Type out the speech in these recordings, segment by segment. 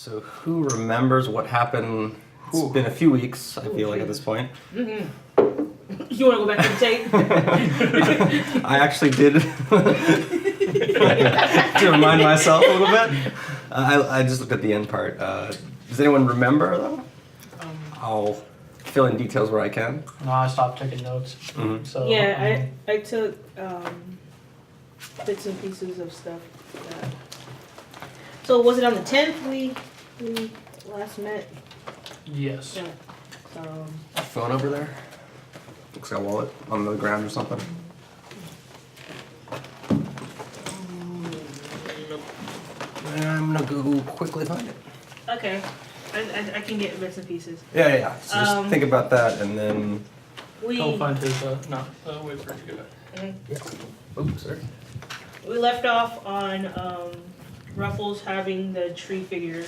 So who remembers what happened? It's been a few weeks, I feel like, at this point. Mm-hmm. You want to go back to the tape? I actually did to remind myself a little bit. I just looked at the end part. Does anyone remember, though? I'll fill in details where I can. No, I stopped taking notes. Mm-hmm. So Yeah, I took bits and pieces of stuff. So was it on the 10th we last met? Yes. Yeah. So, Phone over there? Looks like a wallet on the ground or something. I'm gonna go quickly find it. okay. I can get bits and pieces. Yeah. So just think about that and then... Don't find his, no, wait for it to get back. Oops, sorry. We left off on Ruffles having the tree figure.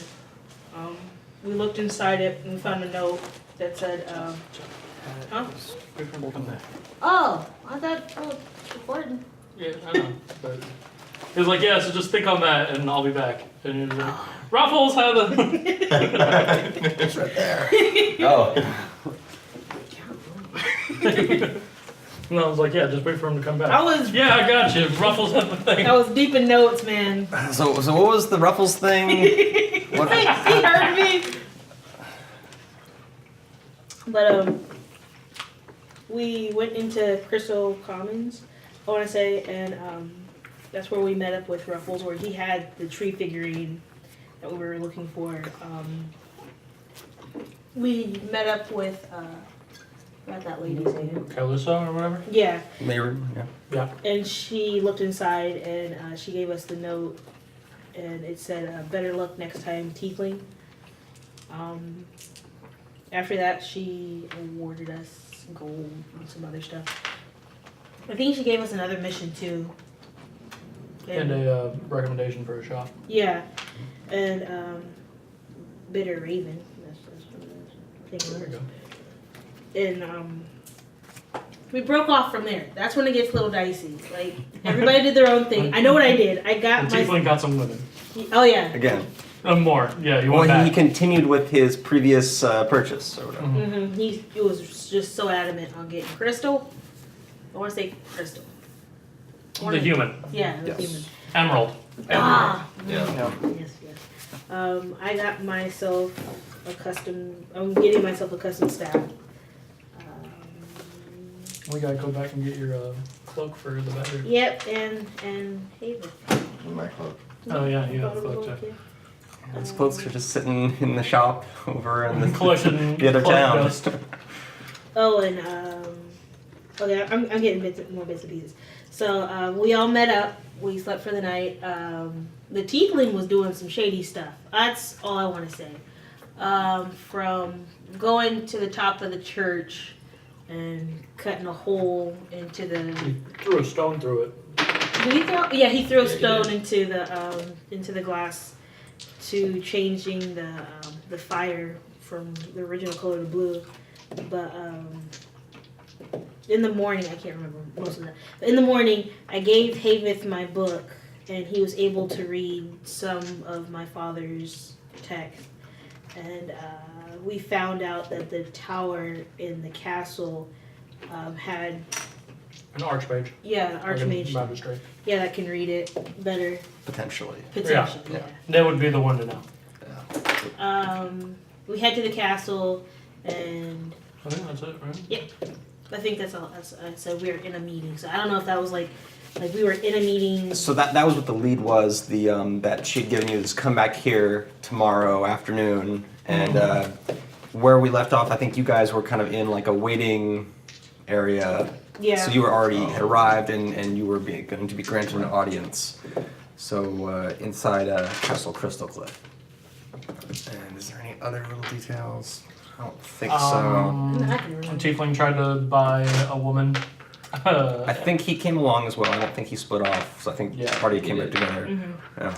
We looked inside it and we found a note that said, huh? Wait for him to come back. Oh, I thought it was important. Yeah, I know. But he was like, yeah, so just think on that and I'll be back. And he was like, Ruffles, have a... It's right there. Oh. And I was like, yeah, just wait for him to come back. I got you. Ruffles have the thing. I was deep in notes, man. So what was the Ruffles thing? What? He heard me. But we went into Crystal Commons, I want to say, and that's where we met up with Ruffles, where he had the tree figurine that we were looking for. We met up with what that lady's name? Calypso or whatever? Yeah. Maybe, yeah. And she looked inside and she gave us the note, and it said, better luck next time, Tiefling. After that, she awarded us gold and some other stuff. I think she gave us another mission too. And a recommendation for a shop. Yeah. And Bitter Raven. That's what it is. There you go. And we broke off from there. That's when it gets a little dicey. Like, everybody did their own thing. I know what I did. I got And my... Tiefling got some women. Oh, yeah. Again. More. Yeah, you want Well, that. he continued with his previous purchase or whatever. Mm-hmm. He was just so adamant on getting Crystal. I want to say Crystal. The human. Yeah, the Yes. human. Emerald. Ah! Yeah. Yes. I got myself I'm getting myself a custom staff. We gotta go back and get your cloak for the bedroom. Yep, and Heiveth. My cloak. Oh yeah, you have a cloak too. His clothes are just sitting in the shop over in the, Collection. the other town. Oh, and okay, I'm getting more bits and pieces. So we all met up. We slept for the night. The Tiefling was doing some shady stuff. That's all I want to say. From going to the top of the church and cutting a hole into the. He threw a stone through it. Did he throw? Yeah, he threw a stone into the glass, to changing the fire from the original color to blue. But in the morning, I can't remember most of that. But in the morning, I gave Heiveth my book, and he was able to read some of my father's text. And we found out that the tower in the castle had... An archmage. Yeah, archmage. Like a magistrate. Yeah, that can read it better. Potentially. Potentially, Yeah. That would be the one to know. Yeah. We head to the castle, and... I think that's it, right? Yep. I think that's all. I said we were in a meeting, so I don't know if that was like we were in a meeting. So that was what the lead was. The that she'd given you is come back here tomorrow afternoon, and where we left off, I think you guys were kind of in like a waiting area. Yeah. So you were already had arrived, and you were going to be granted an audience. So inside Castle Crystal Cliff. And is there any other little details? I don't think so. I can remember. Tiefling tried to buy a woman. I think he came along as well. I don't think he split off. So I think the party came back together. Mm-hmm. Yeah.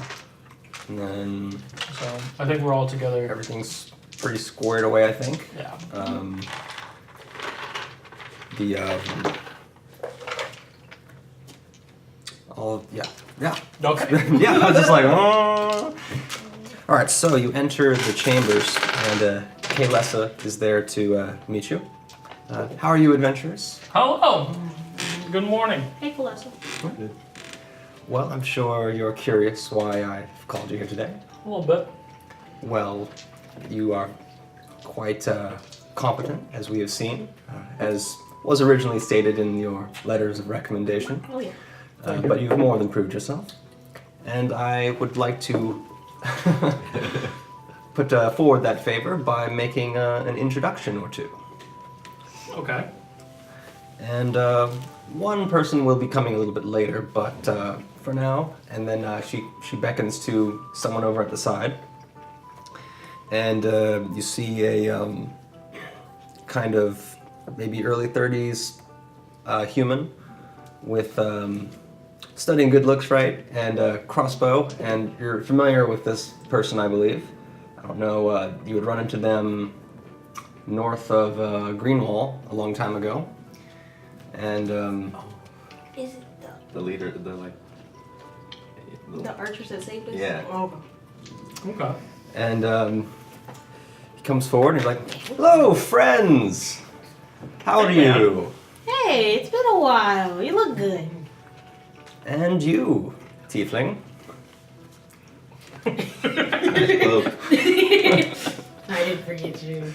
And then So I think we're all together. everything's pretty squared away, I think. Yeah. Yeah. Okay. Yeah, I was just like, oh. All right, so you enter the chambers, and Kaylessa is there to meet you. How are you, adventurers? Hello. Good morning. Hey, Kalessa. Well, I'm sure you're curious why I've called you here today. A little bit. Well, you are quite competent, as we have seen, as was originally stated in your letters of recommendation. Oh, yeah. But you've more than proved yourself. And I would like to put forward that favor by making an introduction or two. Okay. And one person will be coming a little bit later, but for now, and then she beckons to someone over at the side. And you see a kind of maybe early 30s human with stunning good looks, right? And a crossbow. And you're familiar with this person, I believe. I don't know, you would run into them north of Greenwall a long time ago. And Is it The leader, the archers that saved us? Yeah. Oh, Okay. And he comes forward and he's like, "Hello, friends! How are you?" hey, it's been a while. You look good. "And you, tiefling?" I didn't forget you.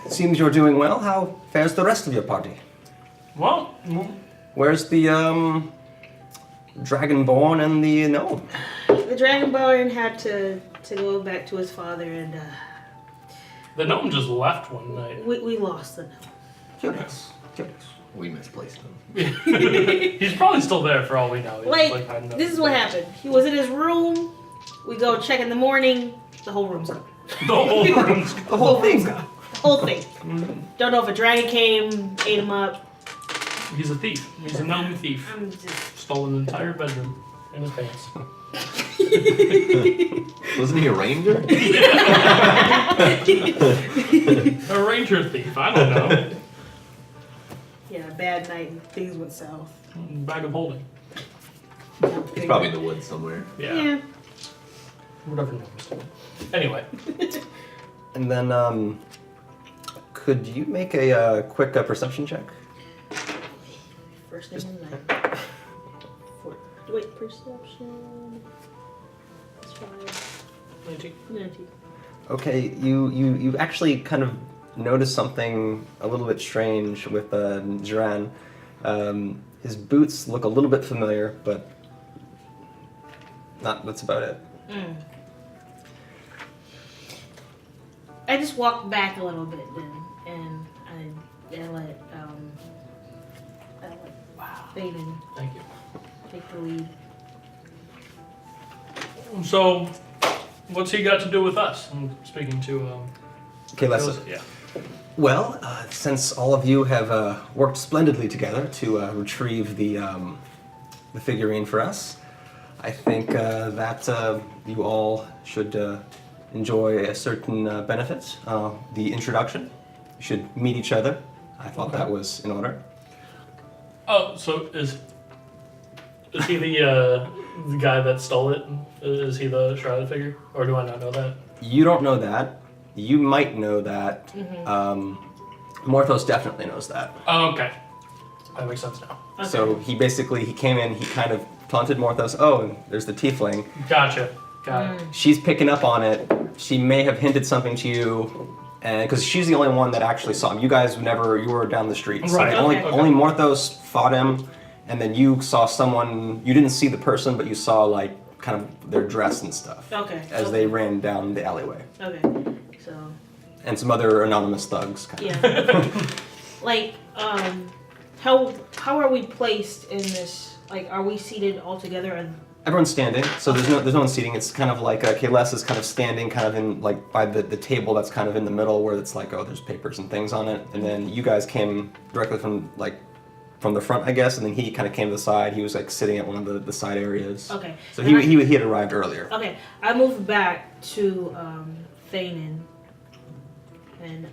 "Seems you're doing well. How fares the rest of your party? Well, Where's the Dragonborn and the gnome?" The Dragonborn had to go back to his father, and the gnome just left one night. we lost the gnome. Curious. We misplaced him. He's probably still there for all we know. He's Like, hiding up this is what happened. He was in his room. We go check in the morning. The whole room's gone. The whole room's The whole thing's gone. The whole thing. Don't know if a dragon came, ate him up. He's a thief. He's a gnome thief. I'm just... Stole an entire bedroom in his pants. Wasn't he a ranger? A ranger thief. I don't know. Yeah, bad night and things went south. Bag of holding. He's probably in the woods somewhere. Yeah. Whatever gnomes do. Anyway. And then, could you make a quick perception check? First name of the night. Wait, perception. That's 5. 19. Okay, you actually kind of notice something a little bit strange with Duran. His boots look a little bit familiar, but that's about it. I just walked back a little bit then, and I let Thanean Thank you. take the lead. So, what's he got to do with us? I'm speaking to, Okay, let's. Yeah. Well, since all of you have worked splendidly together to retrieve the figurine for us, I think that you all should enjoy a certain benefit. The introduction. You should meet each other. I thought that was in order. Oh, so is he the guy that stole it? Is he the shrouded figure? Or do I not know that? You don't know that. You might know that. Morthos definitely knows that. Oh, okay. That makes sense now. Okay. So he came in, he kind of taunted Morthos. Oh, and there's the tiefling. Gotcha. Got it. She's picking up on it. She may have hinted something to you, and because she's the only one that actually saw him. You guys you were down the street. So Right. only Okay. only Morthos fought him, and then you saw someone. You didn't see the person, but you saw like kind of their dress and stuff Okay. as they ran down the alleyway, Okay. So, and some other anonymous thugs. Kind of. yeah. Like, how are we placed in this? Like, are we seated all together? And Everyone's standing, so there's no one seating. It's kind of like Kayles is kind of standing, kind of in like by the table that's kind of in the middle, where it's like there's papers and things on it. And then you guys came directly from the front, I guess, and then he kind of came to the side. He was like sitting at one of the side areas. okay. So And he had arrived earlier. Okay, I moved back to Thanean, and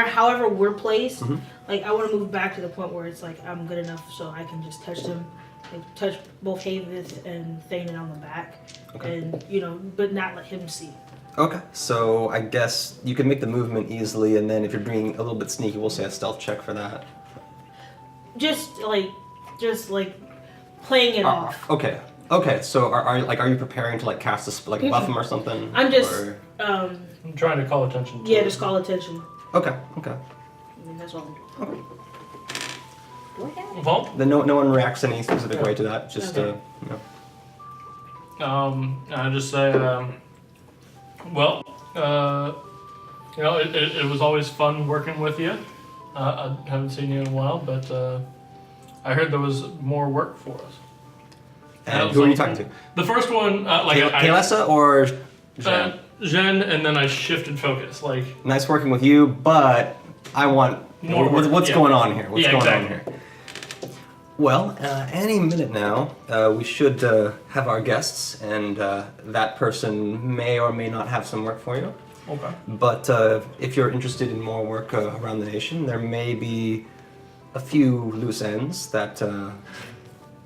however we're placed, like I want to move back to the point where it's like I'm good enough so I can just touch them like touch both Heiveth and Thanean on the back, Okay. and but not let him see. Okay, so I guess you can make the movement easily, and then if you're being a little bit sneaky, we'll say a stealth check for that. Just like playing it off. Okay. Okay. So are you preparing to like cast a buff him or something? I'm just Or... I'm trying to call attention to yeah, just call attention. Okay. Okay. I mean, that's all. Okay. Do I have? Well, Then no one reacts any specific way to that. Just Okay. I just say, it was always fun working with you. I haven't seen you in a while, but I heard there was more work for us. And who are you talking to? The first one, Kaylessa or Jen? Jen, and then I shifted focus. Nice working with you, but I want More work, what's yeah. going on here? What's Yeah, going exactly. on here? Well, any minute now, we should have our guests, and that person may or may not have some work for you. Okay. But if you're interested in more work around the nation, there may be a few loose ends that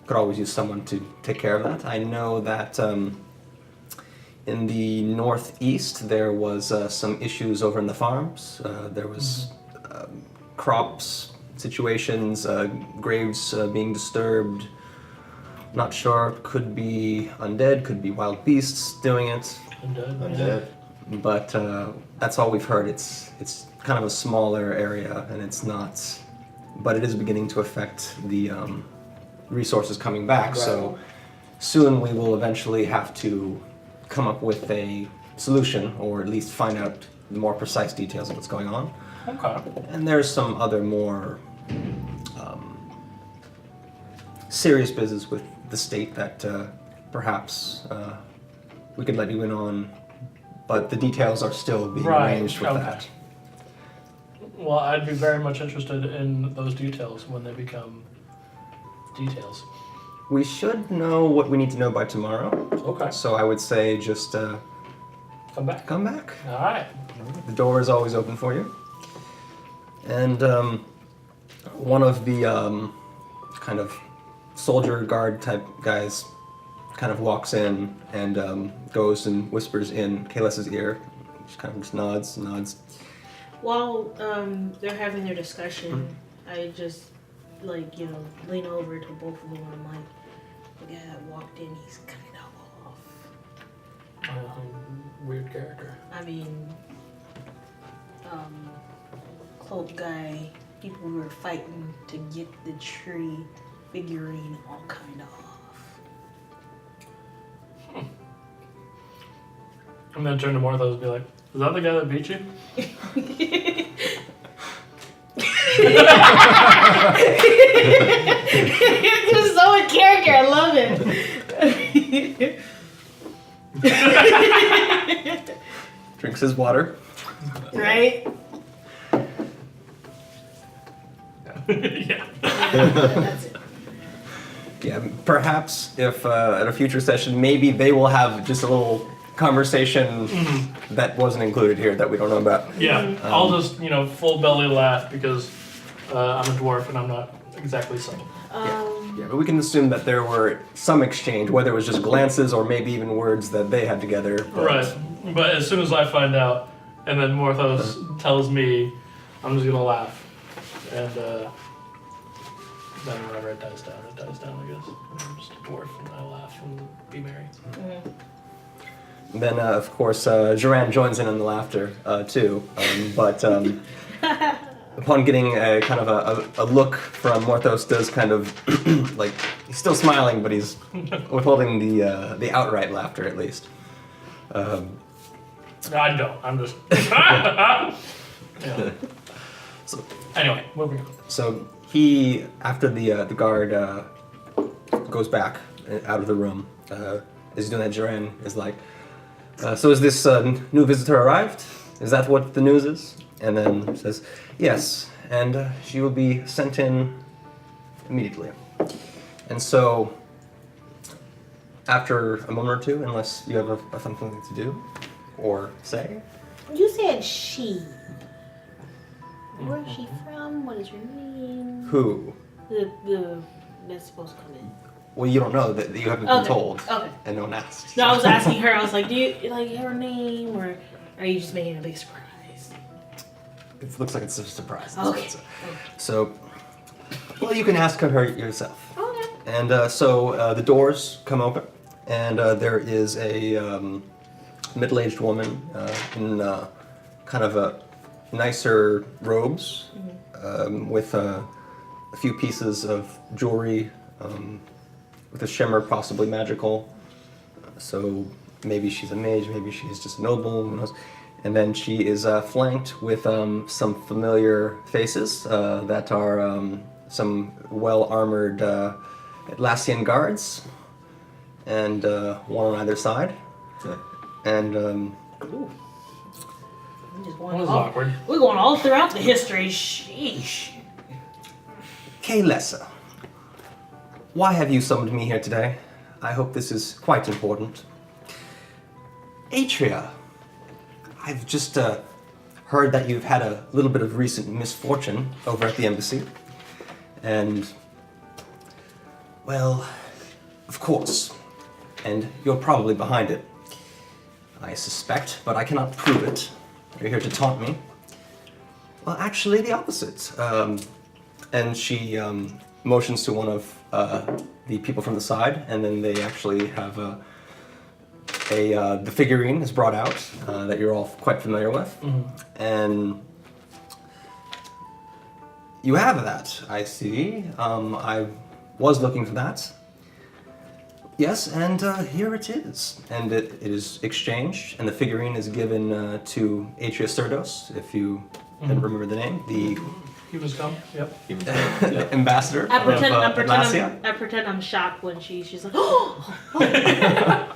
could always use someone to take care of that. I know that in the northeast there was some issues over in the farms. There was crops situations, graves being disturbed. Not sure. Could be undead. Could be wild beasts doing it. Undead. But that's all we've heard. It's kind of a smaller area, and it's not. But it is beginning to affect the resources coming back. So soon we will eventually have to come up with a solution, or at least find out the more precise details of what's going on. Okay. And there's some other more serious business with the state that perhaps we could let you in on, but the details are still being arranged with that. Well, I'd be very much interested in those details when they become details. We should know what we need to know by tomorrow. Okay. So I would say just Come back. come back. All right. The door is always open for you. And one of the kind of soldier guard type guys kind of walks in and goes and whispers in Kaylessa's ear. She kind of just nods. While they're having their discussion, I just lean over to both of them and I'm like, the guy that walked in, he's kind of off. Weird character. I mean, cloak guy, people who were fighting to get the tree figurine all kind of off. I'm gonna turn to Morthos and be like, "Is that the guy that beat you?" It's just so in character. I love it. Drinks his water. Right? Yeah. That's it. Yeah, perhaps if at a future session, maybe they will have just a little conversation that wasn't included here that we don't know about. Yeah. I'll just full belly laugh because I'm a dwarf and I'm not exactly subtle. Yeah, but we can assume that there were some exchange, whether it was just glances or maybe even words that they had together. But Right. But as soon as I find out, and then Morthos tells me, I'm just gonna laugh, and then whenever it dies down, I guess. I'm just a dwarf, and I laugh and be merry. Then, of course, Joran joins in on the laughter, too. But upon getting a kind of a look from Morthos, does kind of, he's still smiling, but he's withholding the outright laughter, at least. I don't. I'm just. Yeah. So, Anyway, moving on. so he, after the guard goes back out of the room, as he's doing that, Joran is like, so is this new visitor arrived? Is that what the news is? And then says, yes, and she will be sent in immediately. And so, after a moment or two, unless you have something to do or say, You said she. Where is she from? What is her name? who? The that's supposed to come in. Well, you don't know that you haven't been Okay. told, Okay. and no one asked. No, I was asking her. I was like, "Do you like her name, or are you just making a big surprise?" It looks like it's a surprise. Okay. So, well, you can ask her yourself. Okay. And so the doors come open, and there is a middle-aged woman in kind of a nicer robes with a few pieces of jewelry with a shimmer, possibly magical. So maybe she's a mage, maybe she's just a noble, who knows. And then she is flanked with some familiar faces that are some well-armored Atlassian guards, and one on either side. And Ooh. I'm just going That was all- awkward. We're going all throughout the history. Sheesh. Kaylessa, why have you summoned me here today? I hope this is quite important. Atria, I've just heard that you've had a little bit of recent misfortune over at the embassy. And, well, of course, and you're probably behind it, I suspect, but I cannot prove it. You're here to taunt me. Well, actually, the opposite. And she motions to one of the people from the side, and then they actually have the figurine is brought out that you're all quite familiar with, and you have that. I see. I was looking for that. Yes, and here it is. And it is exchanged, and the figurine is given to Atria Cerdos, if you remember the name, the He was gone. Yep. ambassador I pretend, of I, pretend Atlasia. I pretend I'm shocked when she's like, oh! I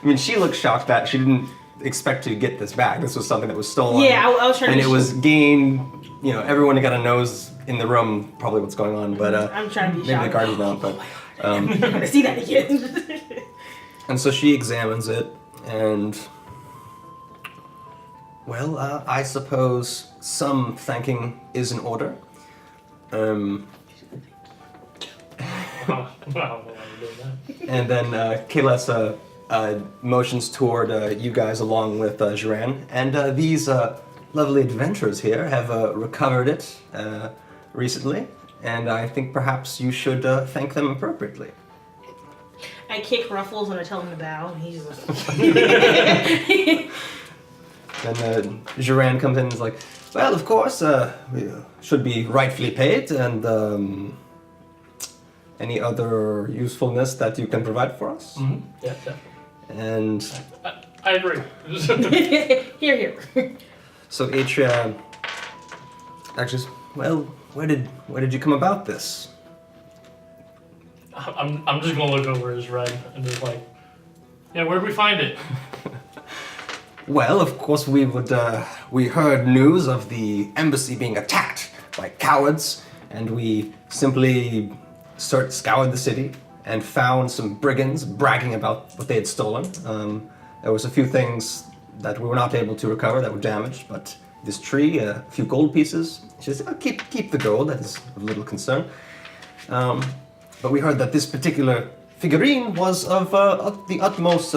mean, she looked shocked that she didn't expect to get this back. This was something that was stolen. Yeah, I was trying and to it was gained. You know, everyone got a nose in the room, probably what's going on. But I'm trying to be maybe the shocked. guardians don't. But I'm gonna see that again. and so she examines it, and well, I suppose some thanking is in order. Wow. Wow. Why are you doing that? And then Kaylessa motions toward you guys along with Jiran. And these lovely adventurers here have recovered it recently. And I think perhaps you should thank them appropriately. I kick Ruffles and I tell him to bow, and he's like, And Jiran comes in and is like, well, of course, we should be rightfully paid. And any other usefulness that you can provide for us? Mm-hmm. Yeah, yeah. And I agree. here, here. so Atria actually, well, where did you come about this? I'm just gonna look over his red and just like, yeah, where'd we find it? Well, of course we heard news of the embassy being attacked by cowards, and we simply scoured the city and found some brigands bragging about what they had stolen. There was a few things that we were not able to recover that were damaged, but this tree, a few gold pieces. She said, keep the gold, that is of little concern. But we heard that this particular figurine was of the utmost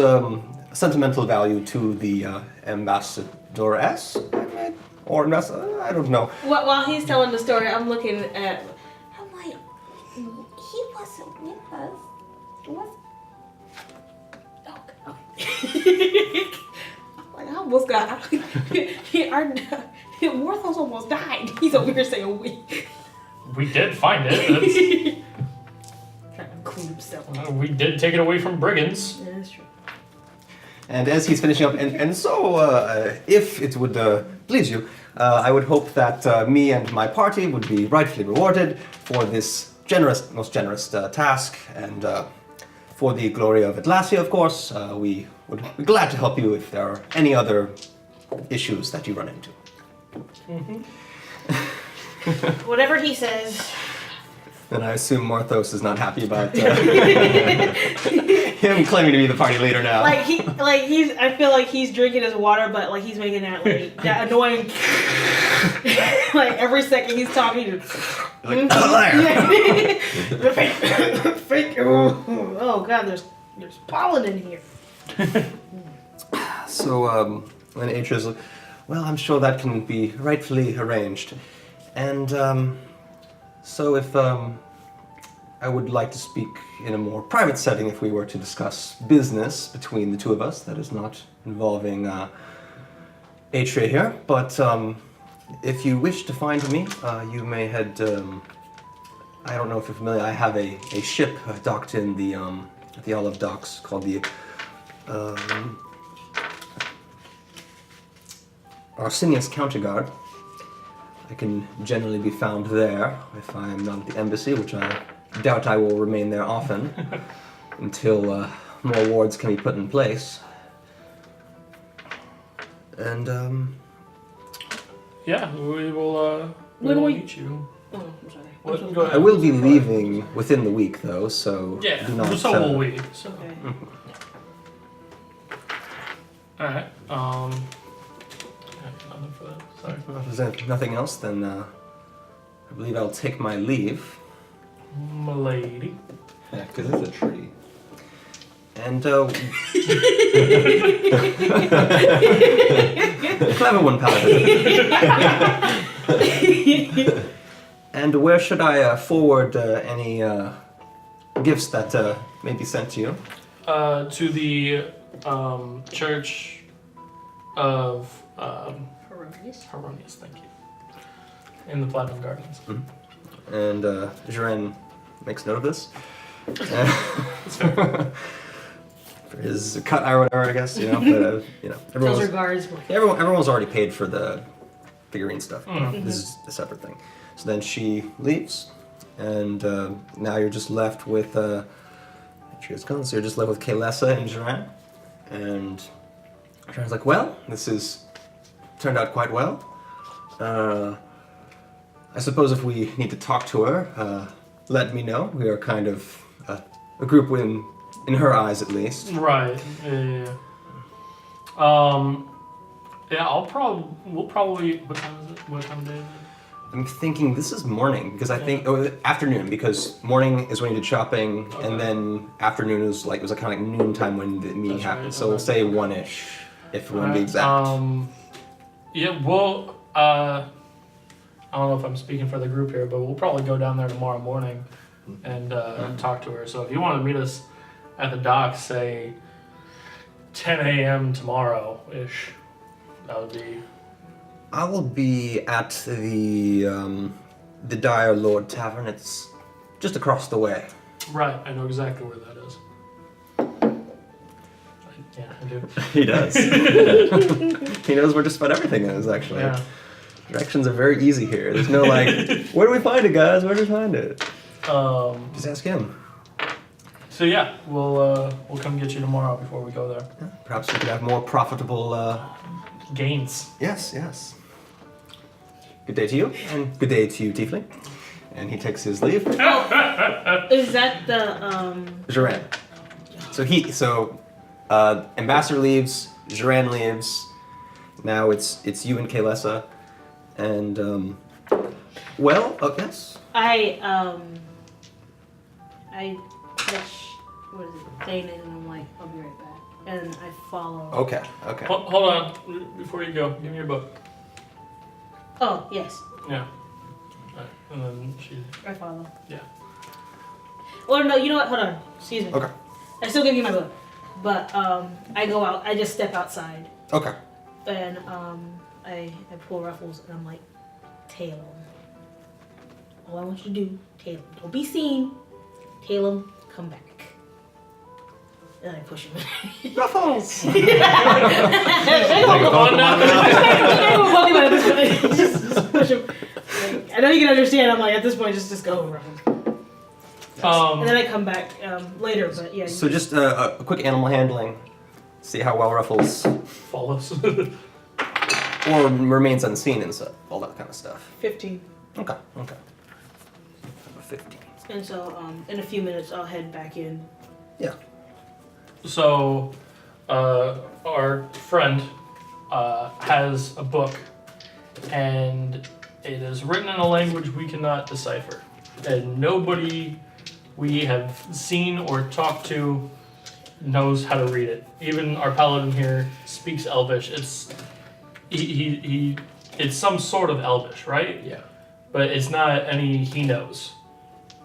sentimental value to the ambassadoress, or ambassador, I don't know. While he's telling the story, I'm looking at. I'm like, he wasn't with us. He was. Okay. Like, I almost got. Our Morthos almost died. He's over here saying we. We did find it. Trying to include himself. We did take it away from brigands. Yeah, that's true. And as he's finishing up, and so if it would please you, I would hope that me and my party would be rightfully rewarded for this most generous task, and for the glory of Atlasia, of course. We would be glad to help you if there are any other issues that you run into. Whatever he says. And I assume Morthos is not happy about him claiming to be the party leader now. I feel like he's drinking his water, but like he's making that annoying. Like every second he's talking. Like, there. Fake. Oh god, there's pollen in here. So, when Atria's like, well, I'm sure that can be rightfully arranged. And, so if, I would like to speak in a more private setting if we were to discuss business between the two of us that is not involving, Atria here. But, if you wish to find me, you may head, I don't know if you're familiar, I have a ship docked in the Olive Docks called the, Arsenius Counterguard. I can generally be found there if I am not at the embassy, which I doubt I will remain there often until more wards can be put in place. And Yeah, we will When we- meet you. Oh, I'm sorry. What? I'm Go so- ahead. I will be leaving within the week, though, so Yeah, do not. so will we. So. Okay. Alright, yeah, nothing for that. Sorry. Well, if there's nothing else, then I believe I'll take my leave. M'lady. Yeah, because it's a tree. And clever one, Paladin. And where should I forward any gifts that may be sent to you? To the Church of Horrendous. Harmonious, thank you. In the Platinum Gardens. And Jiren makes note of this. For his cut eye or whatever, I guess, you know. But, Those are everyone's, guards. everyone's already paid for the figurine stuff. Mhm. This is a separate thing. So then she leaves, and now you're just left with. She has gone, so you're just left with Kaylessa and Jiren. And Jiren's like, well, this has turned out quite well. I suppose if we need to talk to her, let me know. We are kind of a group in her eyes, at least. Right. Yeah. Yeah. We'll probably. What time is it? What time of day is it? I'm thinking this is morning because I think afternoon because morning is when you did shopping Okay. and then afternoon is like it was kind of like noontime when the meeting That's happened. right, So we'll okay. say 1-ish if we want to be exact. Yeah. Well. I don't know if I'm speaking for the group here, but we'll probably go down there tomorrow morning and talk to her. So if you want to meet us at the docks, say 10 a.m. tomorrow-ish, that would be... I will be at the Dire Lord Tavern. It's just across the way. Right, I know exactly where that is. Yeah, I do. He does. He knows where just about everything is, actually. Yeah. Directions are very easy here. There's no like, where do we find it, guys? Where do we find it? Just ask him. So yeah, we'll come get you tomorrow before we go there. Yeah, perhaps we could have more profitable. Gains. Yes. Good day to you, and good day to you, Tiefling. And he takes his leave. Is that the Jiren. So Ambassador leaves. Jiren leaves. Now it's you and Kaylessa. And well, oh yes. I catch what is it, Thanean, and I'm like, I'll be right back, and I follow. Okay. Hold on, before you go, give me your book. Oh yes, Yeah. Right. And then she... I follow. Yeah. Or no, you know what? Hold on. Excuse me. Okay. I still give you my book, but I go out. I just step outside, Okay. and I pull Ruffles, and I'm like, tail him. All I want you to do, tail him. Don't be seen. Tail him. Come back. And I push him. Ruffles. Come on now. Just push him. Like, I know you can understand. I'm like, at this point, just go, Ruffles. And then I come back later, but yeah. So just a quick animal handling. See how well Ruffles Follows. or remains unseen and so all that kind of stuff. 15. Okay. 15. And so in a few minutes, I'll head back in. Yeah. So, our friend has a book, and It is written in a language we cannot decipher. And nobody we have seen or talked to knows how to read it. Even our paladin here speaks Elvish. It's it's some sort of Elvish, right? Yeah. But it's not any he knows,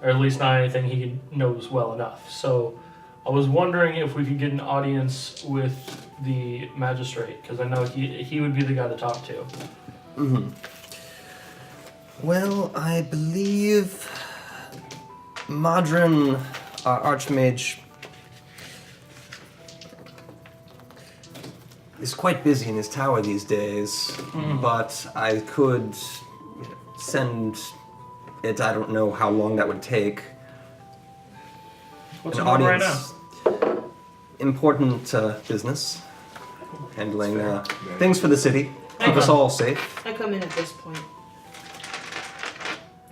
or at least not anything he knows well enough. So I was wondering if we could get an audience with the magistrate, because I know he would be the guy to talk to. Mm-hmm. Well, I believe Modron, our archmage, is quite busy in his tower these days, but I could send it. I don't know how long that would take. What's An going on right audience. now? Important business, handling things for the city, keep us all safe. I come in at this point.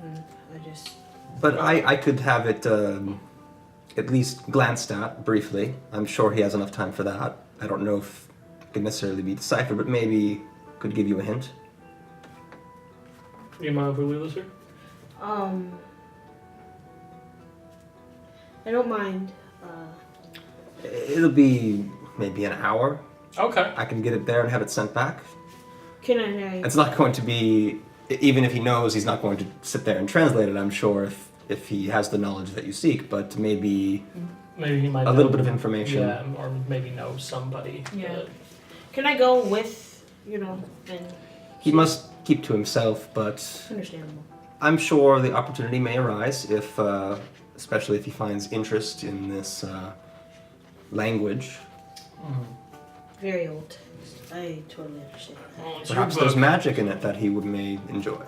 I just. But I could have it at least glanced at briefly. I'm sure he has enough time for that. I don't know if it could necessarily be deciphered, but maybe could give you a hint. You mind if we leave this here? I don't mind. It'll be maybe an hour. Okay. I can get it there and have it sent back. Can I? It's not going to be, even if he knows, he's not going to sit there and translate it, I'm sure, if he has the knowledge that you seek, but maybe Maybe he might a know, little bit of information. Yeah, or maybe know somebody. Yeah. Can I go with, and He must keep to himself, but understandable. I'm sure the opportunity may arise if, especially if he finds interest in this language. Very old. I totally understand. Well, it's Perhaps your there's book. magic in it that he may enjoy.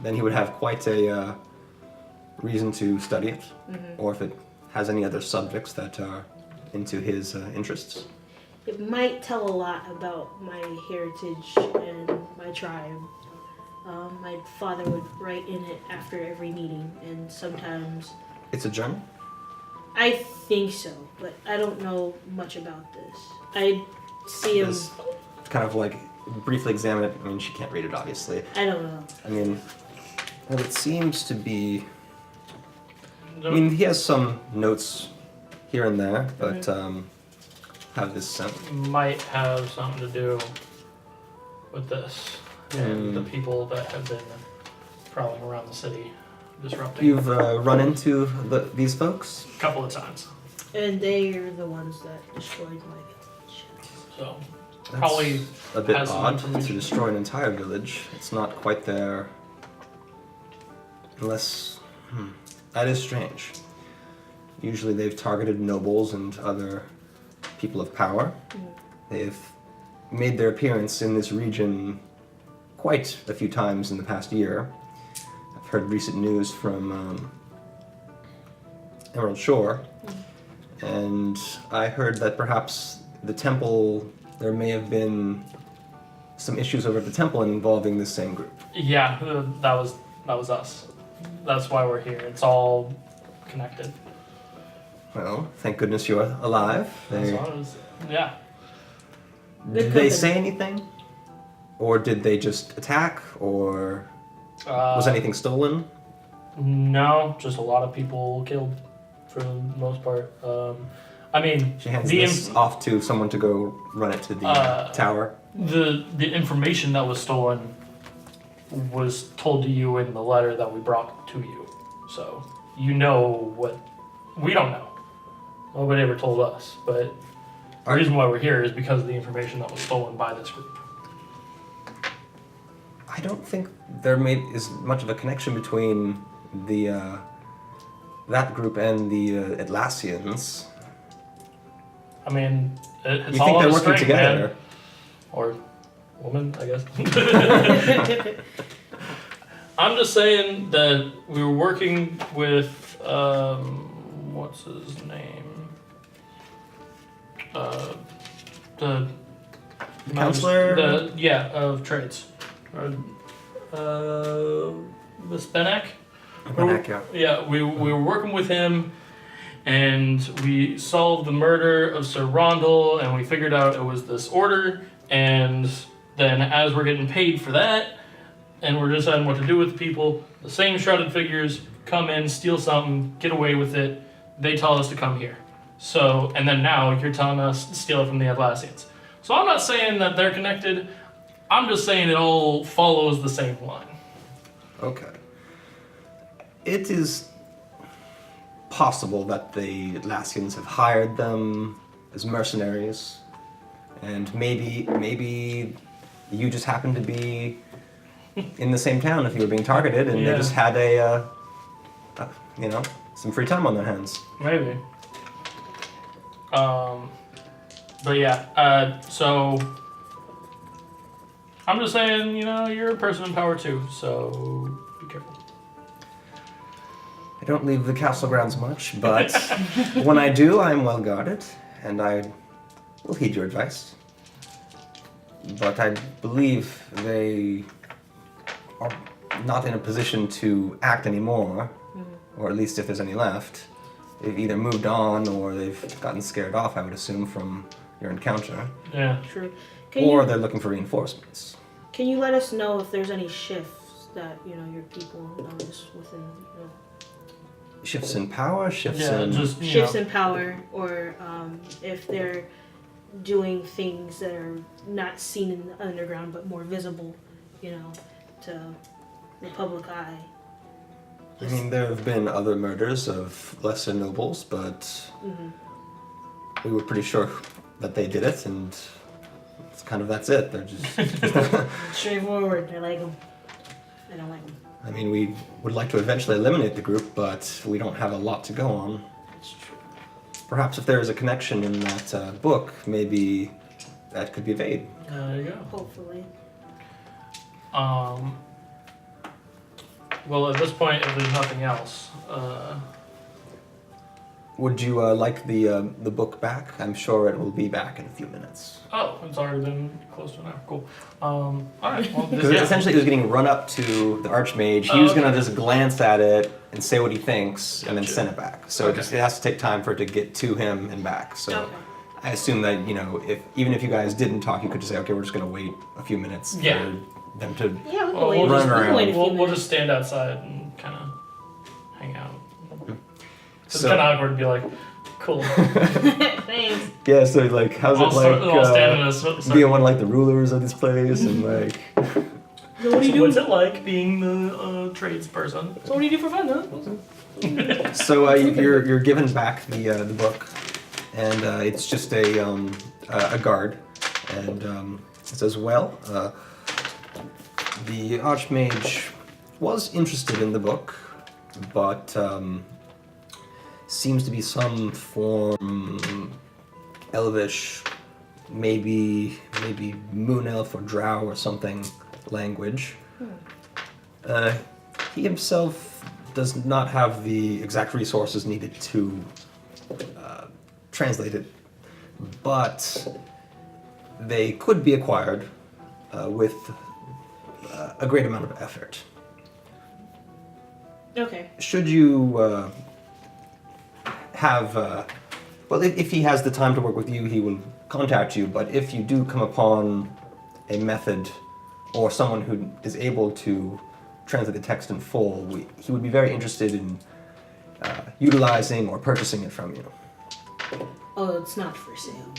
Then he would have quite a reason to study it, or if it has any other subjects that are into his interests. It might tell a lot about my heritage and my tribe. My father would write in it after every meeting, and sometimes It's a journal? I think so, but I don't know much about this. I see him. Just kind of like briefly examine it. I mean, she can't read it, obviously. I don't know. I mean, well, it seems to be. I mean, he has some notes here and there, but have this sent. Might have something to do with this and the people that have been prowling around the city, disrupting. You've run into these folks? A couple of times. And they are the ones that destroyed my village. So That's probably a bit has some odd to information. destroy an entire village. It's not quite there. Unless. That is strange. Usually they've targeted nobles and other people of power. They've made their appearance in this region quite a few times in the past year. I've heard recent news from Emerald Shore, and I heard that perhaps the temple, there may have been some issues over at the temple involving this same group. Yeah, that was us. That's why we're here. It's all connected. Well, thank goodness you're alive. That's all it is. Yeah. Did they say anything? Or did they just attack? Or was anything stolen? No, just a lot of people killed for the most part. I mean, She hands the this off to someone to go run it to the tower. the information that was stolen was told to you in the letter that we brought to you. So you know what we don't know. Nobody ever told us, but the reason why we're here is because of the information that was stolen by this group. I don't think there is much of a connection between the that group and the Atlassians. I mean, it's You all think on they're a working string, together? man. Or woman, I guess. I'm just saying that we were working with what's his name? The Counselor? of trades. The Spenek? Heck, yeah. Yeah, we were working with him, and we solved the murder of Sir Rondel, and we figured out it was this order, and then as we're getting paid for that, and we're deciding what to do with the people. The same shrouded figures come in, steal something, get away with it. They tell us to come here. So, and then now you're telling us to steal it from the Atlassians. So I'm not saying that they're connected. I'm just saying it all follows the same line. Okay. It is possible that the Atlassians have hired them as mercenaries, and maybe you just happen to be in the same town if you were being targeted, and they just had some free time on their hands. Maybe. But yeah, so I'm just saying, you're a person in power too, so be careful. I don't leave the castle grounds much, but when I do, I'm well guarded, and I will heed your advice. But I believe they are not in a position to act anymore, or at least if there's any left. They've either moved on or they've gotten scared off, I would assume, from your encounter. Yeah. True. They're looking for reinforcements. Can you let us know if there's any shifts that your people notice within? Shifts in power, shifts in power, or if they're doing things that are not seen in the underground but more visible, to the public eye. I mean, there have been other murders of lesser nobles, but we were pretty sure that they did it, and it's that's it. They're just straightforward. I like them. I don't like them. I mean, we would like to eventually eliminate the group, but we don't have a lot to go on. That's true. Perhaps if there is a connection in that book, maybe that could be evaded. There you go. Hopefully. Well, at this point, if there's nothing else, would you like the book back? I'm sure it will be back in a few minutes. oh, it's already been close to an hour. Cool. All right. Well, Because essentially it was getting run up to the Archmage. He was going to just glance at it and say what he thinks and then send it back. So it has to take time for it to get to him and back. So I assume that, even if you guys didn't talk, you could just say, okay, we're just going to wait a few minutes for them to Yeah, we'll run around. We'll just stand outside and kind of hang out. It's So- kind of awkward to be like, cool. Thanks. Yeah, so how's I'll stand in a being one of the rulers of this place and So what do you do? What's it like being the tradesperson? So what do you do for fun, huh? So you're given back the book, and it's just a guard, and it says, well, the Archmage was interested in the book, but seems to be some form elvish, maybe moon elf or drow or something language. He himself does not have the exact resources needed to translate it, but they could be acquired with a great amount of effort. Okay. Should you if he has the time to work with you, he will contact you, but if you do come upon a method or someone who is able to translate the text in full, he would be very interested in utilizing or purchasing it from you. Oh, it's not for sale.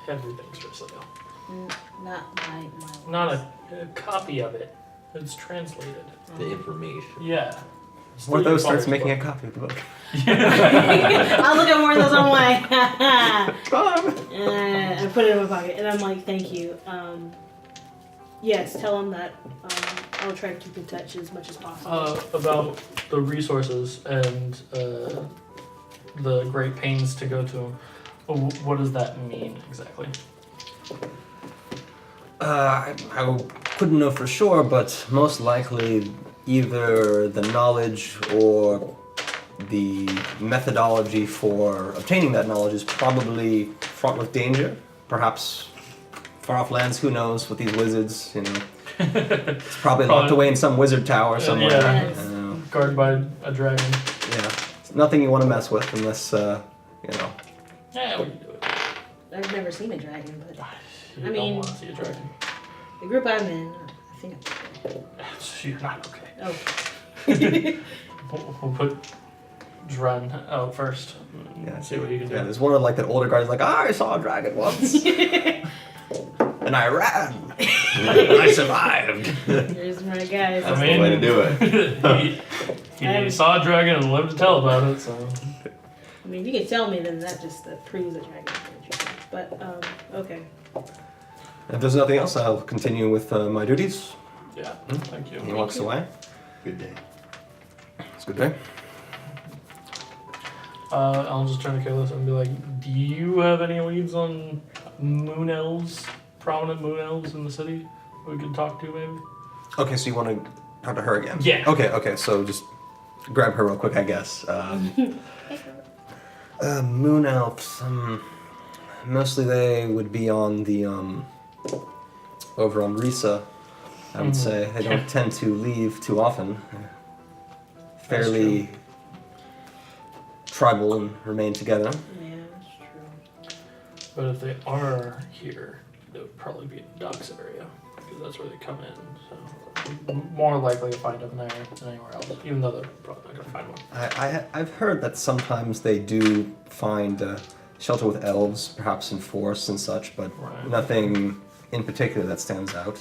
Everything's for sale. Not my Not a copy of it. It's translated. The information. Yeah. Morthos starts making a copy of the book. I'll look at more of those online. Bob! I put it in my pocket, and I'm like, thank you. Yes, tell him that I'll try to keep in touch as much as possible. About the resources and the great pains to go to them. What does that mean exactly? I couldn't know for sure, but most likely either the knowledge or the methodology for obtaining that knowledge is probably fraught with danger. Perhaps far off lands, who knows, with these wizards, It's probably locked away in some wizard tower somewhere. Yeah. Guarded by a dragon. Yeah. It's nothing you want to mess with unless, Yeah, we can do it. I've never seen a dragon, but You I don't mean- want to see a dragon. the group I'm in, I think I'm You're not okay. Oh. We'll put Dren out first. Yeah, See what you can do. Yeah, there's one of like that older guy who's like, I saw a dragon once. And I ran. And I survived. There's my guys. I mean, the way to do it. he saw a dragon and lived to tell about it, so. I mean, if you can tell me, then that just proves that dragon's interesting. But, okay. If there's nothing else, I'll continue with my duties. Yeah, thank you. He walks away. Good day. It's a good day. I'll just turn to Careless and be like, do you have any leads on moon elves, prominent moon elves in the city we could talk to, maybe? Okay, so you want to talk to her again? Yeah. Okay, so just grab her real quick, I guess. Moon elves, mostly they would be on the, over on Risa, I would say. They don't tend to leave too often. Fairly tribal and remain together. Yeah, that's true. But if they are here, they would probably be in the docks area, because that's where they come in, so more likely to find them there than anywhere else, even though they're probably not going to find one. I've heard that sometimes they do find shelter with elves, perhaps in forests and such, but Right. nothing in particular that stands out.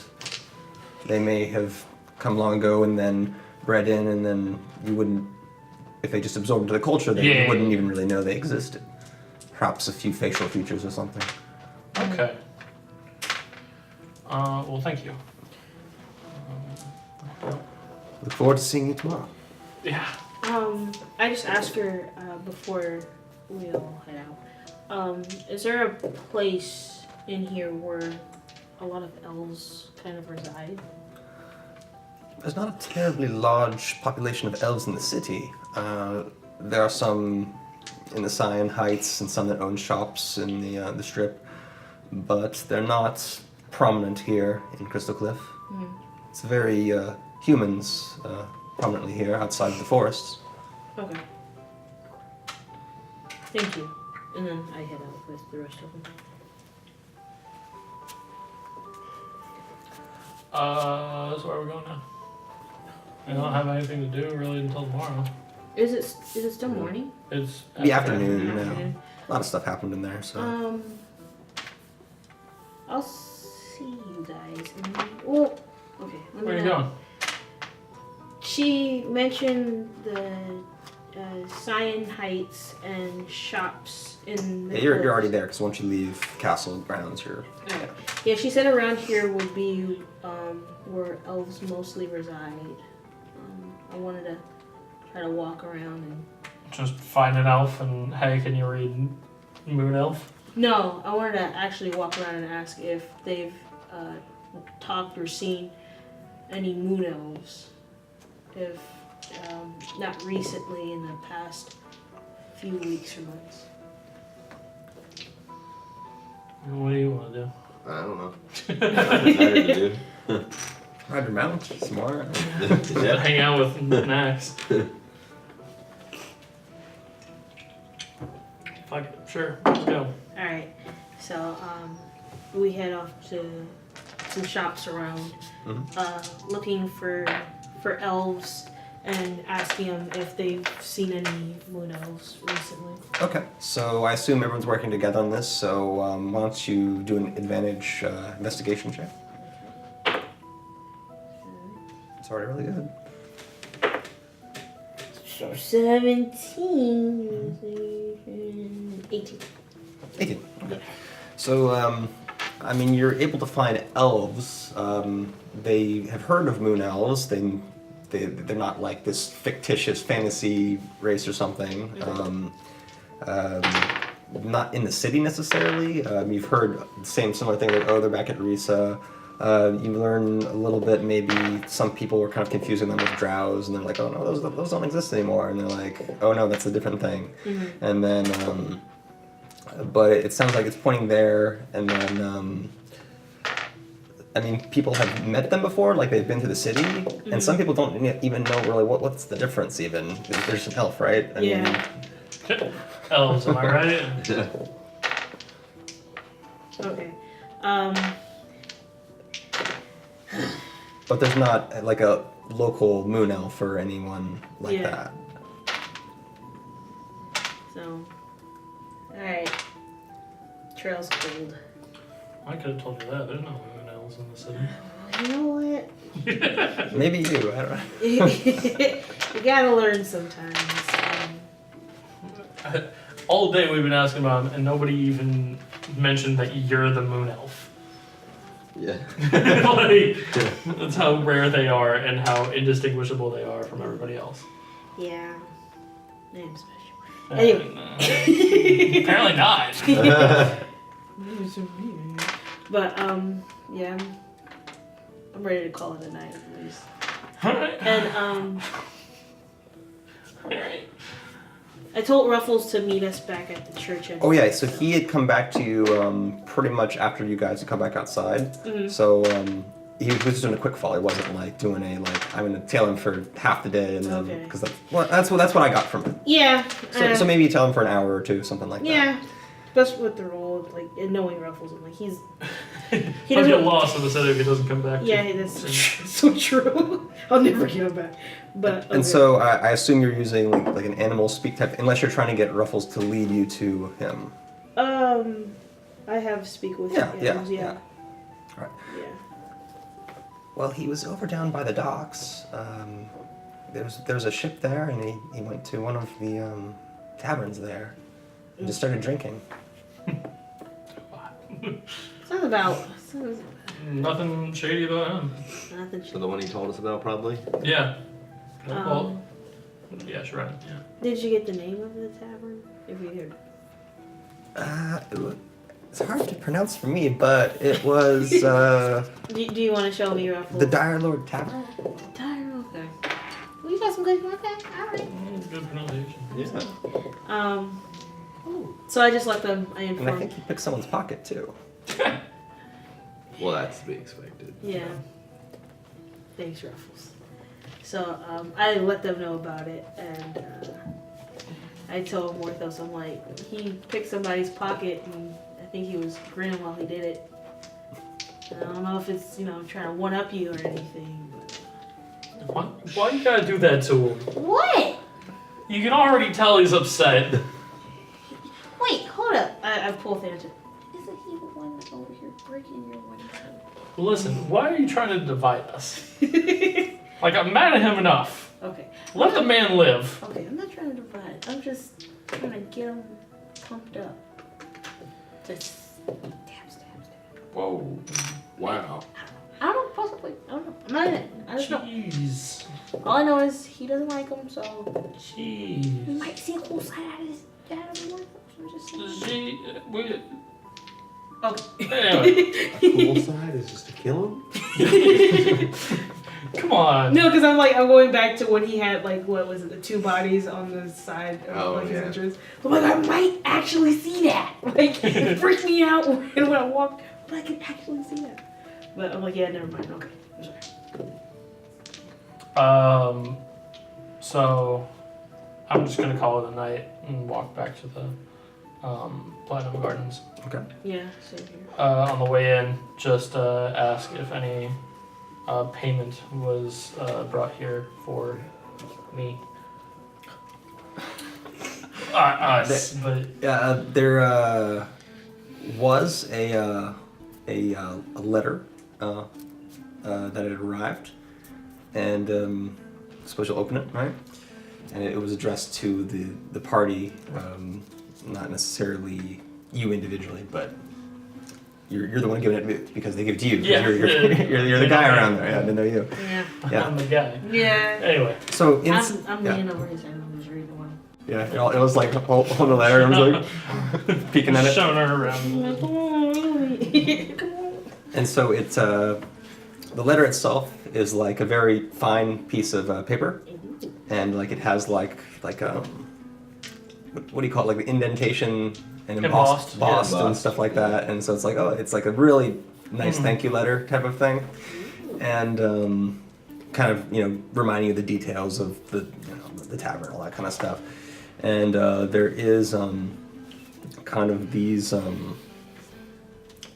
They may have come long ago and then bred in, and then you wouldn't, if they just absorbed into the culture, then you wouldn't even really know they existed. Perhaps a few facial features or something. Okay. Well, thank you. Look forward to seeing you tomorrow. Yeah. I just asked her before we all head out. Is there a place in here where a lot of elves kind of reside? There's not a terribly large population of elves in the city. There are some in the Cyan Heights and some that own shops in the strip, but they're not prominent here in Crystal Cliff. It's very humans prominently here outside of the forests. Okay. Thank you. And then I head out with the rest of them. So where are we going now? We don't have anything to do really until tomorrow. Is it still morning? It's The afternoon, yeah. Afternoon. A lot of stuff happened in there, so. I'll see you guys. Well, okay. Where are you going? She mentioned the Cyan Heights and shops in the Yeah, you're already hills. there, because once you leave castle grounds, you're... Okay. Yeah, she said around here would be where elves mostly reside. I wanted to try to walk around and... Just find an elf and, hey, can you read Moon Elf? No, I wanted to actually walk around and ask if they've talked or seen any moon elves. If not recently, in the past few weeks or months. What do you want to do? I don't know. Nothing better to do. Ride your mount some more. Yeah. Hang out with Max. Fuck it, sure, let's go. Alright, so we head off to some shops around, looking for elves and asking them if they've seen any moon elves recently. Okay, so I assume everyone's working together on this, so why don't you do an advantage investigation check? It's already really good. So 17, 18. 18. Okay. So, I mean, you're able to find elves. They have heard of moon elves. They're not like this fictitious fantasy race or something. Not in the city necessarily. You've heard the similar thing like, oh, they're back at Risa. You learn a little bit, maybe some people were kind of confusing them with drows, and they're like, oh no, those don't exist anymore. And they're like, oh no, that's a different thing. And then, but it sounds like it's pointing there, and then, I mean, people have met them before, like they've been to the city, and some people don't even know really what's the difference even. There's an elf, right? I mean, Elves, am I right? Okay. but there's not like a local moon elf or anyone like Yeah. that. So, alright. Trail's cold. I could have told you that. There's no moon elves in the city. You know what? Maybe you, I don't know. You gotta learn sometimes. All day we've been asking about him, and nobody even mentioned that you're the moon elf. Yeah. Like, that's how rare they are and how indistinguishable they are from everybody else. Yeah. I am special. And, Anyway. apparently not. But, yeah. I'm ready to call it a night at least. Alright. And, Alright. I told Ruffles to meet us back at the church. Oh yeah, so he had come back to you pretty much after you guys had come back outside. Mhm. So he was just doing a quick fall. He wasn't like doing a like I'm gonna tail him for half the day and then Okay. because that's what I got from him. Yeah. So maybe you tell him for an hour or two, something like that. Yeah. Especially with the role, like, and knowing Ruffles, I'm like, he He'll doesn't. get lost in the city if he doesn't come back. Yeah, that's so true. I'll never get him back. But okay. And so I assume you're using like an animal speak type, unless you're trying to get Ruffles to lead you to him. I have speak with Yeah, animals, yeah, yeah. yeah. Alright. Yeah. Well, he was over down by the docks. There's a ship there, and he went to one of the taverns there and just started drinking. Sounds about Nothing shady about him. nothing. So the one he told us about, probably? Yeah. Well, Um, yeah, sure. Right. Yeah. did you get the name of the tavern? If you heard. It's hard to pronounce for me, but it was Do you want to show me Ruffles? the Dire Lord Tavern. Tavern. Okay. Well, you got some good. Okay. All right. Good pronunciation. Yeah. So I just let them. I And I informed. think he picked someone's pocket too. Well, that's to be expected. Yeah. Thanks, Ruffles. So I let them know about it, and I told Morthos, I'm like, he picked somebody's pocket, and I think he was grinning while he did it. And I don't know if it's, trying to one-up you or anything, but... Why you gotta do that to him? What? You can already tell he's upset. Wait, hold up. I pulled Thanean. Isn't he the one over here breaking your window? Listen, why are you trying to divide us? Like, I'm mad at him enough. Okay. Let the man live. Okay, I'm not trying to divide. I'm just trying to get him pumped up. Just stab. Whoa. Wow. I don't know, possibly. I don't know. I'm not in it. I just know. Jeez. All I know is he doesn't like him, so we Jeez. might see a cool side out of the world. I'm just saying. Okay. Anyway. Cool side is just to kill him? Come on. No, because I'm going back to when he had what was it, the two bodies on the side of his yeah. entrance. I'm like, I might actually see that. Like, it freaked me out when I walked, but I can actually see that. But I'm like, yeah, never mind. Okay, I'm sorry. So I'm just gonna call it a night and walk back to the Platinum Gardens. Okay. Yeah, same here. On the way in, just ask if any payment was brought here for me. Us, but There was a letter that had arrived, and suppose you'll open it, right? And it was addressed to the party, not necessarily you individually, but you're the one giving it because they give it to you. 'Cause Yeah. You're the guy around there. Yeah, I didn't know you. Yeah. Yeah. I'm the guy. Yeah. Anyway, So I'm yeah. leaning over his head and I'm just reading one. Yeah, it was like holding the letter and was like peeking at it. showing her around. Come on. Come on. And so it's the letter itself is like a very fine piece of paper, and like it has like what do you call it, like the indentation and embossed Embossed, yeah, and embossed. stuff like that. And so it's like it's like a really nice thank you letter type of thing, and kind of reminding you the details of the tavern, all that kind of stuff. And there is kind of these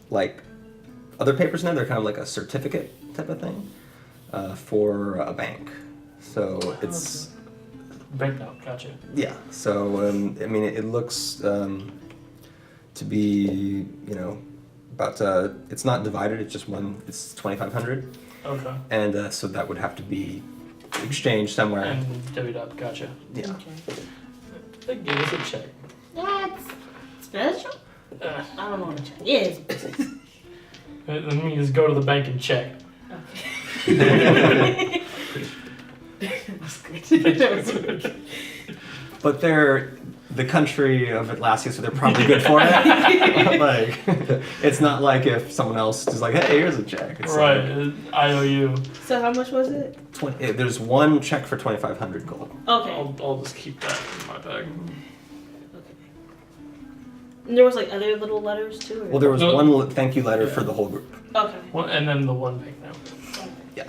like other papers in there. They're kind of like a certificate type of thing. for a bank. So it's Banknote, gotcha. yeah. So I mean, it looks to be about it's not divided. It's just one. It's 2,500, Okay. and so that would have to be exchanged somewhere. And divvied up, gotcha. Yeah. Okay. They gave us a check. That's special? Uh, I don't know what a check is. That means go to the bank and check. Okay. That was good. But they're the country of Atlassian, so they're probably good for it. Like, it's not like if someone else is like, "Hey, here's a check." It's Right, like IOU. So how much was it? there's one check for 2,500 gold. Okay. I'll just keep that in my bag. Okay. And there was like other little letters too? Or? Well, there was No. one thank you letter for the whole group. Okay. Well, and then the one banknote. Yeah.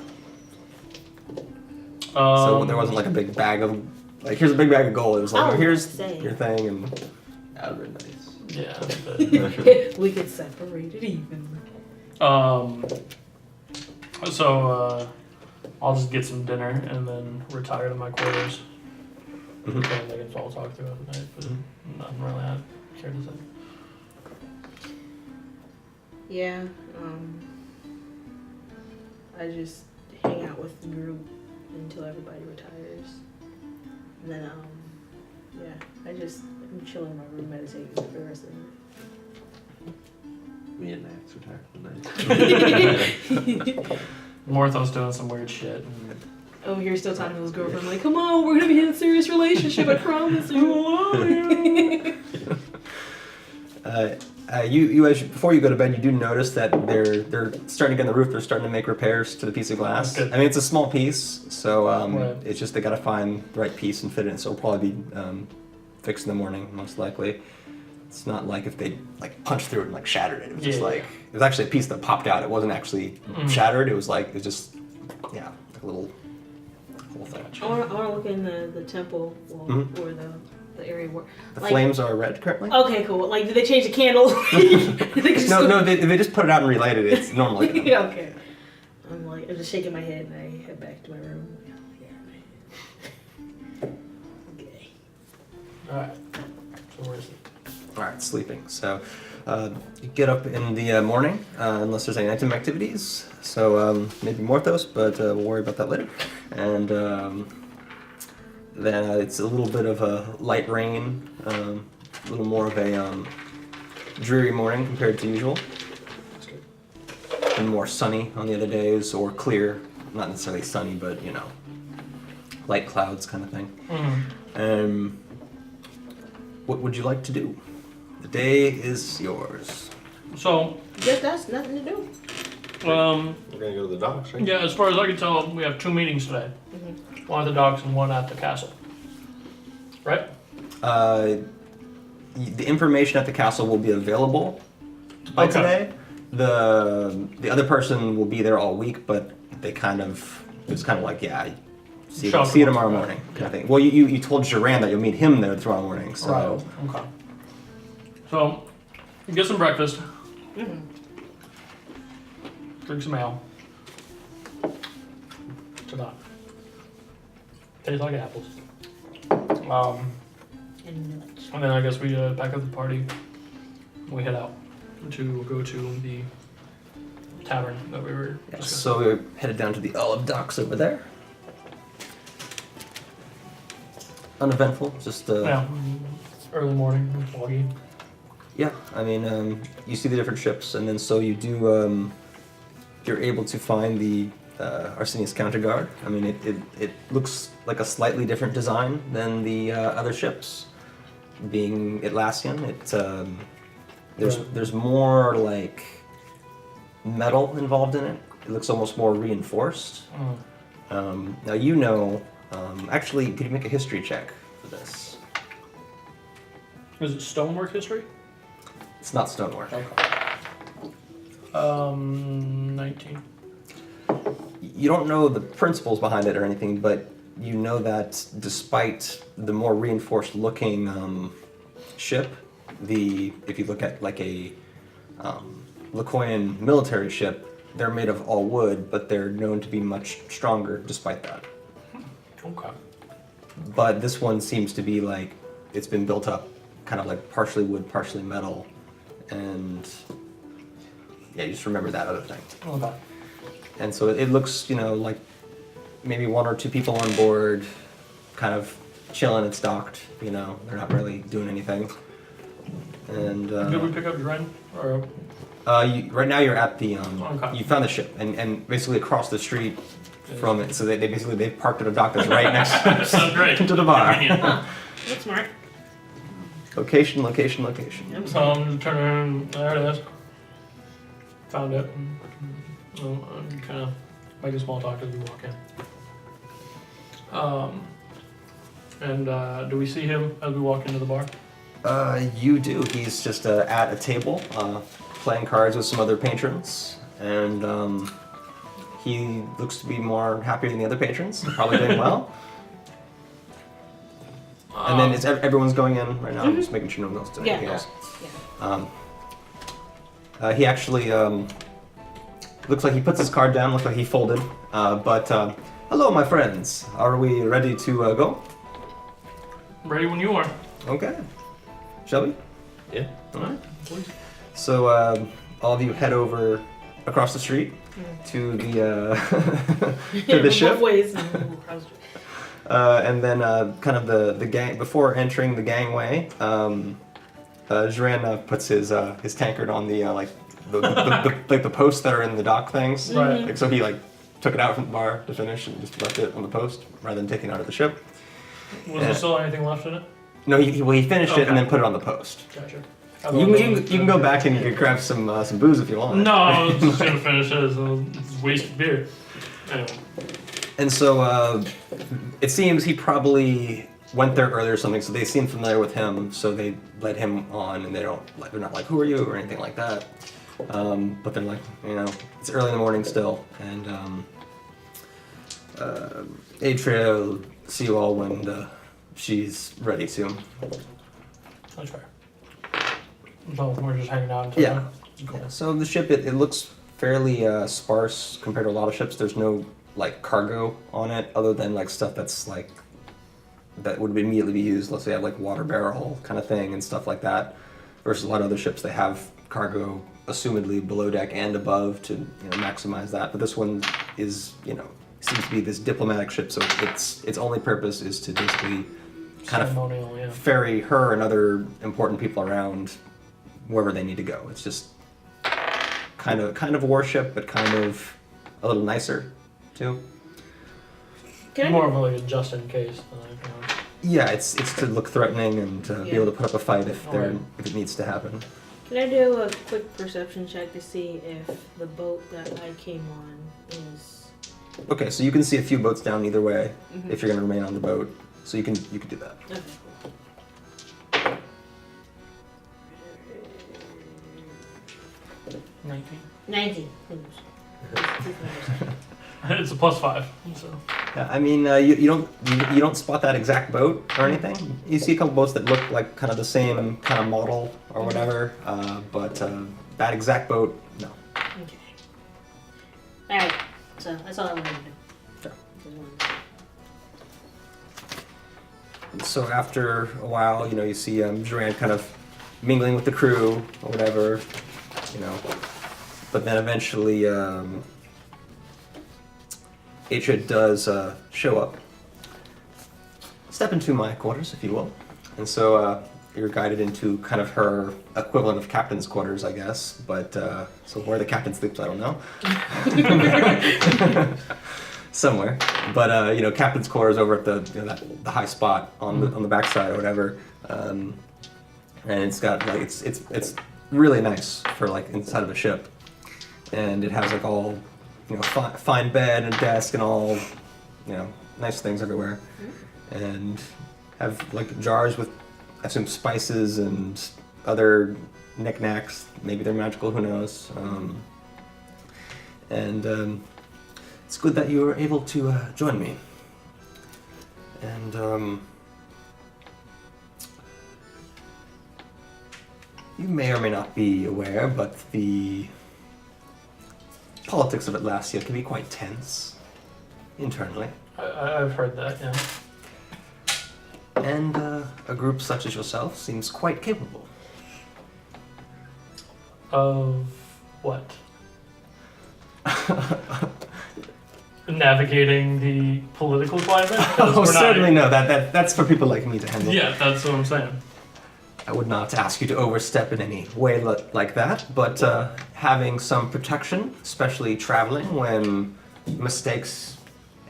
Um, So there wasn't like a big bag of like here's a big bag of gold. It was like Oh, oh, here's same. your thing and that would be nice. Yeah. But, We could separate it evenly. so I'll just get some dinner and then retire to my quarters. Mhm. And they can all talk throughout the night, but nothing really I care to say. Yeah. I just hang out with the group until everybody retires. And then yeah, I'm chilling in my room meditating for the rest of the Me and Max retire tonight. Morthos doing some weird shit. And over here still talking to his girlfriend like, come on, we're gonna be in a serious relationship, I promise you. You as before you go to bed, you do notice that they're starting to get on the roof. They're starting to make repairs to the piece of glass. Good. I mean, it's a small piece, so Right. it's just they got to find the right piece and fit it in. So it'll probably be fixed in the morning, most likely. It's not like if they like punched through it and like shattered it. It was just Yeah. like it was actually a piece that popped out. It wasn't actually shattered. It was just like a little thing. I wanna look in the temple wall Mhm. or the area where The like, flames are red currently. Okay, cool. Like, did they change the candle? No, they just put it out and relighted it. It's normal. Yeah, okay. I'm just shaking my head and I head back to my room. Okay. alright. So where is it? All right, sleeping. So you get up in the morning, unless there's any nighttime activities. So maybe Morthos, but we'll worry about that later. And then it's a little bit of a light rain, a little more of a dreary morning compared to usual. That's good. And more sunny on the other days, or clear, not necessarily sunny, but light clouds kind of thing. What would you like to do? The day is yours. So, Guess that's nothing to do. We're gonna go to the docks, right? yeah, as far as I can tell, we have 2 meetings today. One at the docks and one at the castle. Right? The information at the castle will be available by Okay. today. The other person will be there all week, but it's kind of like see Show you tomorrow tomorrow. morning kind of thing. Well, you told Duran that you'll meet him there tomorrow morning, so Right. Okay. So, get some breakfast. Drink some ale. Ta-da. Tastes like apples. And nuts. And then I guess we pack up the party. We head out to go to the tavern that we were yeah, discussing. so we're headed down to the Olive Docks over there. Uneventful, just Yeah. Early morning, foggy. yeah. I mean, you see the different ships, and then so you do. You're able to find the Arsenius Counterguard. I mean, it looks like a slightly different design than the other ships. Being Atlassian, there's more like metal involved in it. It looks almost more reinforced. Now actually, could you make a history check for this? Is it stonework history? It's not stonework. 19. You don't know the principles behind it or anything, but you know that despite the more reinforced looking ship, if you look at like a Lakoyan military ship, they're made of all wood, but they're known to be much stronger despite that. Okay. But this one seems to be like it's been built up kind of like partially wood, partially metal. And yeah, you just remember that other thing. Okay. And so it looks, like maybe 1 or 2 people on board, kind of chilling. It's docked, they're not really doing anything. And Did we pick up your rent? Or right now you're at the Okay. you found the ship and basically across the street from it. So they parked at a dock that's right next sounds great. to the bar. Convenient. That's smart. Location. So I'm turning. There it is. Found it. And kind of making small talk as we walk in. And do we see him as we walk into the bar? You do. He's just at a table playing cards with some other patrons, and he looks to be more happier than the other patrons. They're probably doing well. And then everyone's going in right now. I'm just making sure no one else doing anything else. He actually looks like he puts his card down. Looks like he folded. But hello, my friends. Are we ready to go? Ready when you are. Okay. Shall we? Yeah. All right. Please. So all of you head over across the street to the to the ship. Both ways. And then kind of the gang before entering the gangway, Joran puts his tankard on the like the posts that are in the dock things. Right. Like, so he like took it out from the bar to finish and just left it on the post rather than taking it out of the ship. Was there still anything left in it? No, he finished it Okay. and then put it on the post. Gotcha. You can go back and you can grab some booze if you want. No, I was just gonna finish it. It's wasted beer. Anyway. And so it seems he probably went there earlier or something, so they seem familiar with him, so they let him on, and they're not like, who are you, or anything like that. But they're like, it's early in the morning still, and Atria will see you all when she's ready to. That's fair. So we're just hanging out until Yeah. then? Cool. Yeah, so the ship, it looks fairly sparse compared to a lot of ships. There's no like cargo on it other than like stuff that's like that would immediately be used. Let's say have like water barrel kind of thing and stuff like that. Versus a lot of other ships, they have cargo assumedly below deck and above to maximize that. But this one is seems to be this diplomatic ship, so its only purpose is to basically kind of Ceremonial, yeah. ferry her and other important people around wherever they need to go. It's just kind of a warship, but kind of a little nicer too. More of like a just in case. Yeah, it's to look threatening and to be able to put up a fight if Alright. if it needs to happen. Can I do a quick perception check to see if the boat that I came on is? Okay, so you can see a few boats down either way if you're going to remain on the boat. So you can do that. Okay. 19. It's a +5. So. Yeah, I mean, you don't spot that exact boat or anything. You see a couple boats that look like kind of the same kind of model or whatever, but that exact boat, no. Okay. Alright, so that's all I wanted to do. Sure. Just So after a while, you see Joran kind of mingling with the crew or whatever, but then eventually Atria does show up. Step into my quarters, if you will. And so you're guided into kind of her equivalent of captain's quarters, I guess. But so where the captain sleeps, I don't know. Somewhere. But captain's quarters over at the high spot on the backside or whatever. And it's got like it's really nice for like inside of a ship. And it has like all fine bed and desk and all nice things everywhere. And have like jars with I assume spices and other knickknacks. Maybe they're magical, who knows. It's good that you were able to join me. And you may or may not be aware, but the politics of Atlasia can be quite tense internally. I've heard that, yeah. And a group such as yourself seems quite capable. Of what? Navigating the political climate? 'Cause Oh, we're not- certainly no. That's for people like me to handle. Yeah, that's what I'm saying. I would not ask you to overstep in any way like that, but having some protection, especially traveling when mistakes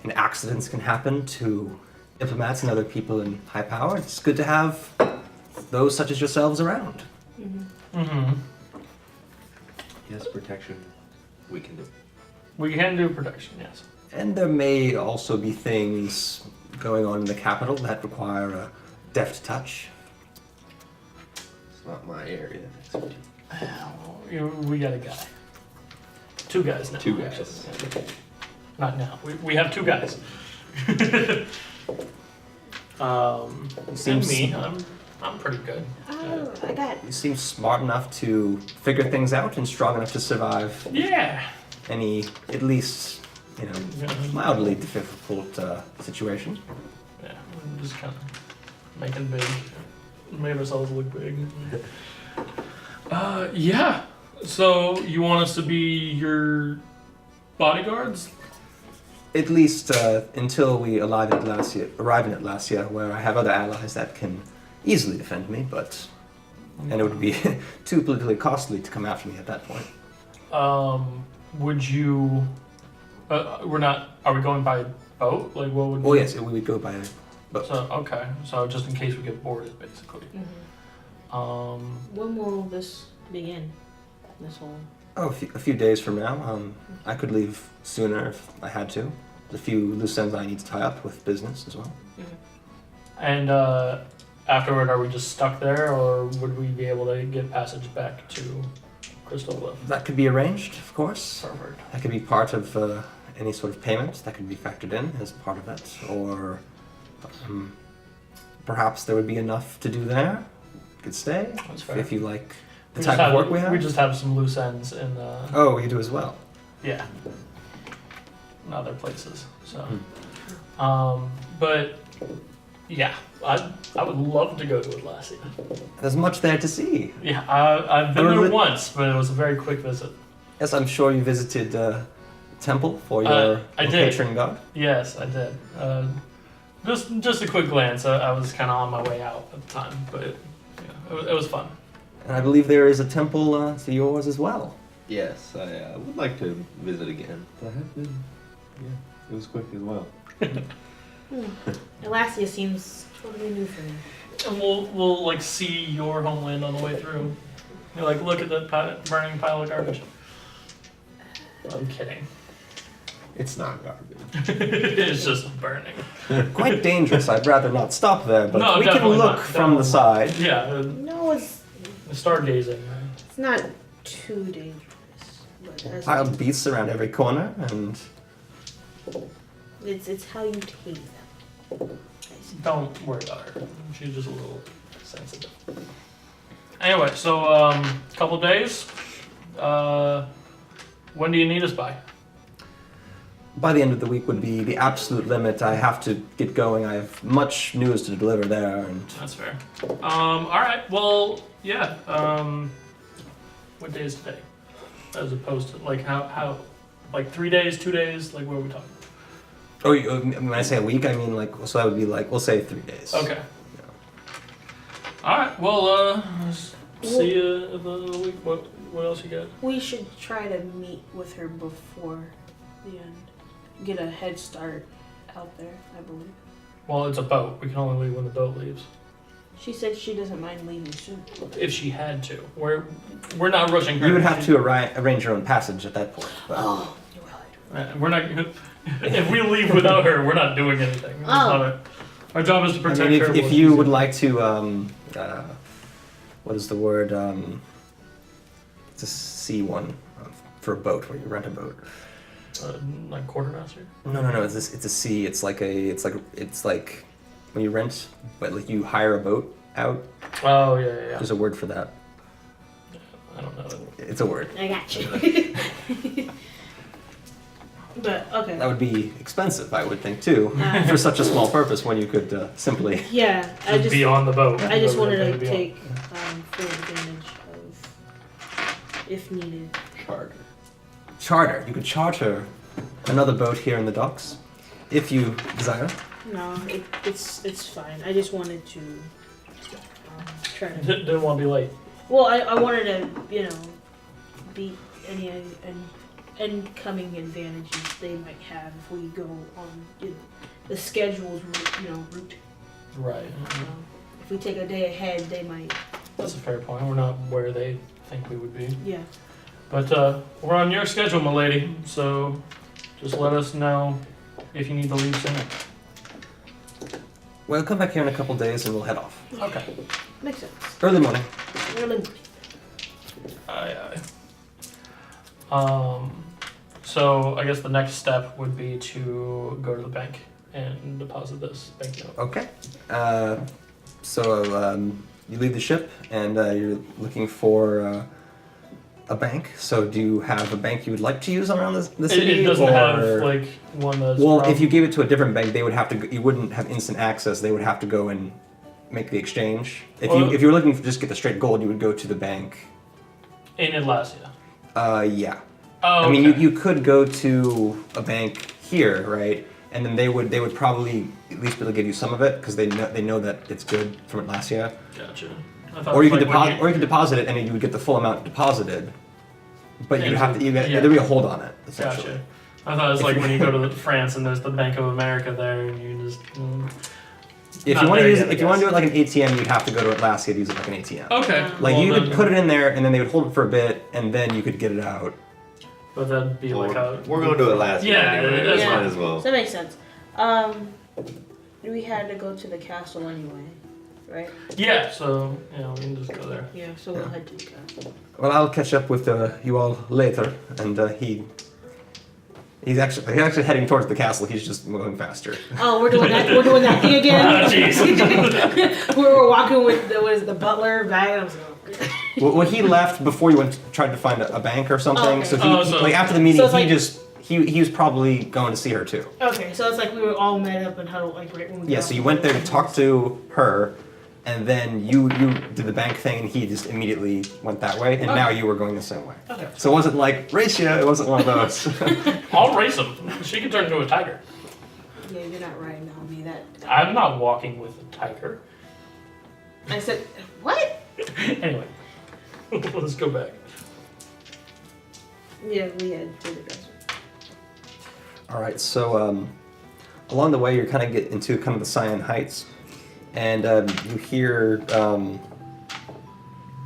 and accidents can happen to diplomats and other people in high power, it's good to have those such as yourselves around. Mm-hmm. Yes, protection. We can do. We can do protection, yes. And there may also be things going on in the capital that require a deft touch. It's not my area. It's We got a guy. 2 guys now. 2 guys. actually. Not now. We have 2 guys. And Seems- me, I'm pretty good. Oh, I got. You seem smart enough to figure things out and strong enough to survive Yeah. any, at least, mildly difficult situation. Yeah, we're just kind of making big, made ourselves look big. Yeah. So you want us to be your bodyguards? At least until we arrive in Atlasia, where I have other allies that can easily defend me, and it would be too politically costly to come after me at that point. Would you? Are we going by boat? Like, what would? Well, yes, we would go by boat. So okay. So just in case we get boarded, basically. When will this begin? This whole. Oh, a few days from now. I could leave sooner if I had to. There's a few loose ends I need to tie up with business as well. And afterward, are we just stuck there, or would we be able to get passage back to Crystal Cliff? That could be arranged, of course. Perfect. That could be part of any sort of payment that could be factored in as part of it, or perhaps there would be enough to do there. You could stay That's fair. if you like the We type just of work we have. We just have some loose ends in Oh, you do as well. yeah, in other places. So, Hmm. but yeah, I would love to go to Atlasia. There's much there to see. Yeah, I've been Or there li- once, but it was a very quick visit. Yes, I'm sure you visited temple for your I did. patron god. Yes, I did. Just a quick glance. I was kind of on my way out at the time, but it was fun. And I believe there is a temple to yours as well. Yes, I would like to visit again. I have been. Yeah, it was quick as well. Atlasia seems totally new for me. And we'll like see your homeland on the way through. You're like, look at the burning pile of garbage. I'm kidding. It's not garbage. It's just burning. Quite dangerous. I'd rather not stop there, but No, we can definitely look not. from the side. Yeah, No, it's stargazing. not too dangerous. But as Wild beasts around every corner, and it's how you take them. Don't worry about her. She's just a little sensitive. Anyway, so couple days. When do you need us by? by the end of the week would be the absolute limit. I have to get going. I have much news to deliver there, and That's fair. All right. Well, yeah. What day is today? As opposed to like how like 3 days, 2 days. Like what are we talking? oh, when I say a week, I mean like so that would be like we'll say 3 days. Okay. All right. Well, see you in the week. What else you got? We should try to meet with her before the end. Get a head start out there, I believe. Well, it's a boat. We can only leave when the boat leaves. She said she doesn't mind leaving soon. If she had to. We're not rushing her. You would have to arrange your own passage at that point. But Oh, you're right. We're not. If we leave without her, we're not doing anything. It's not our job is to I protect mean, her. if you would like to, what is the word? To see one for a boat, where you rent a boat. Like quartermaster. No. It's a sea. It's like when you rent, but like you hire a boat out. Oh yeah. There's a word for that. I don't know. It's a word. I got you. But okay. That would be expensive, I would think, too, Ah. for such a small purpose when you could simply... Yeah, I Just just be on the boat. I just wanted Whatever to they be on. take full advantage of if needed. Charter. Charter. You could charter another boat here in the docks, if you desire. No, it's fine. I just wanted to try to. Didn't want to be late. Well, I wanted to beat any incoming advantages they might have if we go on the schedule's route. Right. If we take a day ahead, they might. That's a fair point. We're not where they think we would be. Yeah. But we're on your schedule, my lady. So just let us know if you need to leave sooner. Well, come back here in a couple days and we'll head off. Okay. Makes sense. Early morning. Really. Aye, aye. So I guess the next step would be to go to the bank and deposit this banknote. Okay. So you leave the ship and you're looking for a bank. So do you have a bank you would like to use around the city? It doesn't or... have like one that's. Well, if you gave it to a different bank, they would have to. You wouldn't have instant access. They would have to go and make the exchange. If you were looking to just get the straight gold, you would go to the bank. In Atlasia. Yeah. Oh, I mean, okay. you could go to a bank here, right? And then they would probably at least be able to give you some of it because they know that it's good from Atlasia. Gotcha. I thought Or it you was could like when deposit, or you could deposit it, and you would get the full amount deposited. But you'd have to, Yeah. there'd be a hold on it, essentially. Gotcha. I thought it was like when you go to France and there's the Bank of America there, and you just. If Not you want to there use yet, it, I if you want to do guess. it like an ATM, you'd have to go to Atlasia to use it like an ATM. Okay. Like well, you then- could put it in there, and then they would hold it for a bit, and then you could get it out. But that'd be like a. We're going to it last Yeah, anyway. that's Might fine. as well. So that makes sense. We had to go to the castle anyway, right? Yeah, so we can just go there. Yeah. So we'll head to the castle. Well, I'll catch up with you all later, and he's actually heading towards the castle. He's just moving faster. Oh, we're doing that. We're doing that thing again. Ah, jeez. we were walking with the butler bag. I was like, Well, he left before you tried to find a bank or something. Oh, okay. So Oh, like after the meeting, So it's he was probably going to see her too. okay, so it's like we were all met up and huddled like right when we Yeah. got So you off. went there to talk to her, and then you did the bank thing, and he just immediately went that way, and now Okay. you were going the same way. Okay. So it wasn't like Racia. It wasn't one of those. I'll race him. She can turn into a tiger. Yeah, you're not riding on me. That I'm not walking with a tiger. I said what? Anyway, let's go back. Yeah, we had to the castle. All right, so along the way, you're kind of get into kind of the Cyan Heights, and you hear.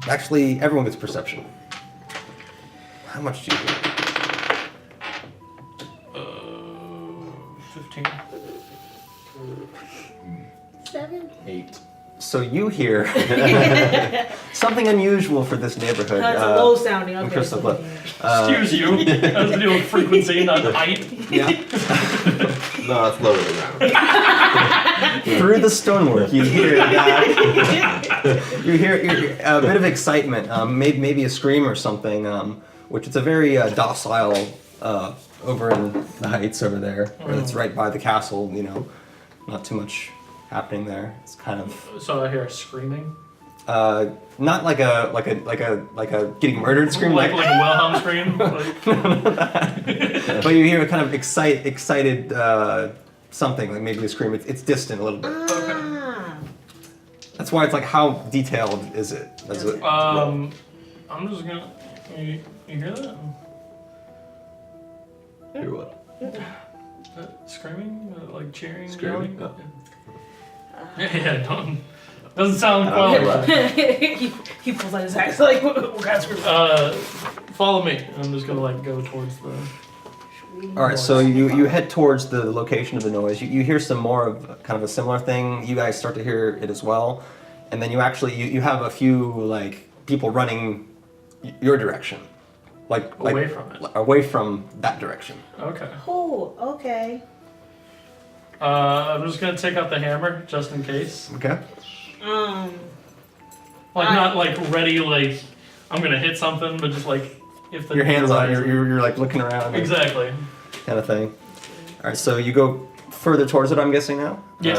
Actually, everyone gets perception. How much do you hear? 15. 7. 8. So you hear something unusual for this neighborhood. That's a low sounding. in Okay. Crystal so- Cliff. Excuse you. Has to do with frequency, not height. Yeah. No, it's lower than that. Through the stonework, you hear that. You hear a bit of excitement, maybe a scream or something, which it's a very docile over in the heights over there. It's right by the castle. Not too much happening there. It's kind of So I hear screaming. not like a getting murdered scream, Like a Wilhelm scream. Like, but you hear a kind of excited something, like maybe a scream. It's distant a little bit. Ah. That's why it's like, how detailed is it? I'm just gonna. You hear that? Hear what? Screaming? Like cheering? Screaming? yelling? Oh. Yeah, don't. Doesn't sound Okay, quite. right. he pulls out his axe like what kind of screw? Follow me. I'm just gonna go towards the. All right, so you head towards the location of the noise. You hear some more of kind of a similar thing. You guys start to hear it as well, and then you actually you have a few like people running your direction, like Away from it. away from that direction. Okay. Oh, okay. I'm just gonna take out the hammer just in case. Okay. Like not like ready, like I'm gonna hit something, but just like if the Your hands on. You're like looking around. Exactly. kind of thing. All right, so you go further towards it, I'm guessing now? Yeah.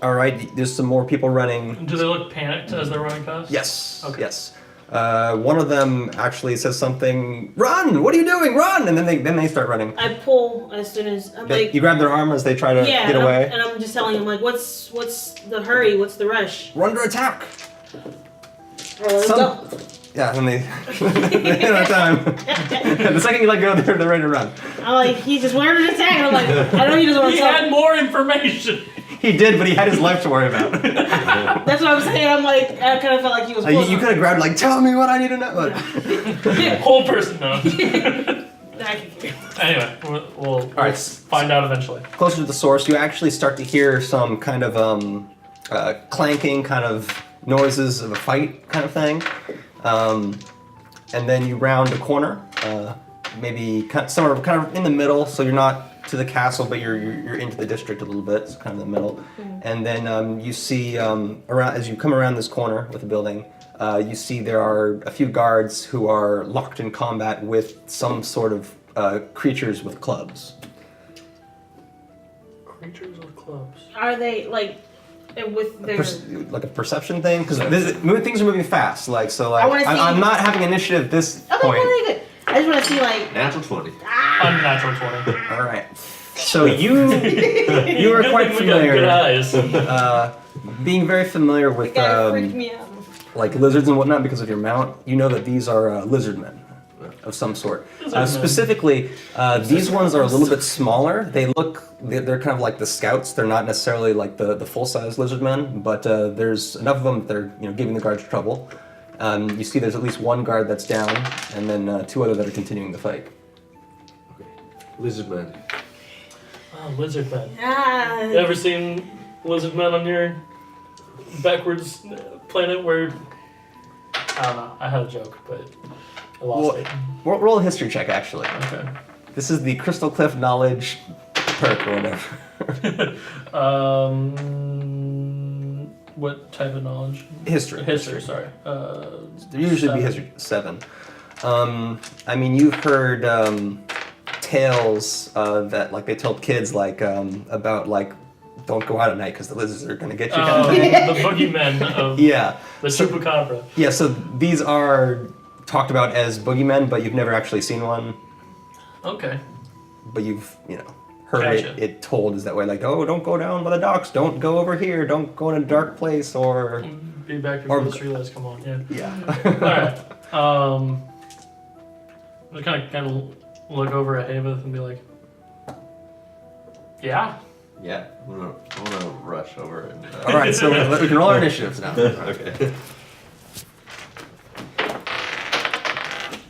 All right, there's some more people running. Do they look panicked as they're running past? Yes. Okay. Yes. One of them actually says something. Run! What are you doing? Run! And then they start running. I pull as soon as I'm like. You grab their arm as they try to Yeah, get away. and I'm just telling him like, what's the hurry? What's the rush? We're under attack. Let's go. Yeah, and they hit our time. The second you let go, they're ready to run. I'm like, he just wanted to attack, and I'm like, I know he doesn't want He to had talk. more information. He did, but he had his life to worry about. That's what I'm saying. I'm like, I kind of felt like he was. You could have grabbed like, tell me what I need to know. Whole person knows. Anyway, we'll right. find out eventually. Closer to the source, you actually start to hear some kind of clanking kind of noises of a fight kind of thing. And then you round a corner, maybe somewhere kind of in the middle, so you're not to the castle, but you're into the district a little bit, so kind of in the middle. And then you see around as you come around this corner with the building, you see there are a few guards who are locked in combat with some sort of creatures with clubs. Creatures with clubs. Are they like with their? Like a perception thing, because things are moving fast. Like so, I wanna like see- I'm not having initiative at this Okay, point. really good. I just want to see like. Natural 20. Unnatural 20. All right. So you are quite We got good familiar, eyes. being very familiar with Guy freaked me out. like lizards and whatnot because of your mount. You know that these are lizard men of some sort. Lizard men. Specifically, these ones are a little bit smaller. They're kind of like the scouts. They're not necessarily like the full-size lizard men, but there's enough of them that they're giving the guards trouble. You see, there's at least one guard that's down, and then two other that are continuing the fight. Okay. Lizard man. Oh, lizard men. Ah. You ever seen lizard men on your backwards planet where... I don't know. I had a joke, but I lost it. Roll a history check, actually. Okay. This is the Crystal Cliff knowledge perk or whatever. What type of knowledge? History. History, sorry. There usually be 7. history 7. I mean, you've heard tales that like they told kids like about like don't go out at night because the lizards are gonna get you. Kind of thing. The boogeymen of Yeah. the chupacabra. Yeah. So these are talked about as boogeymen, but you've never actually seen one. Okay. But you've heard Gotcha. it told is that way. Like, oh, don't go down by the docks. Don't go over here. Don't go in a dark place or. Be back before the street lights come on. Yeah. Yeah. All right. I kind of look over at Heiveth and be like, "Yeah." Yeah. I'm gonna rush over and. All right. So we can roll our initiatives now. Okay.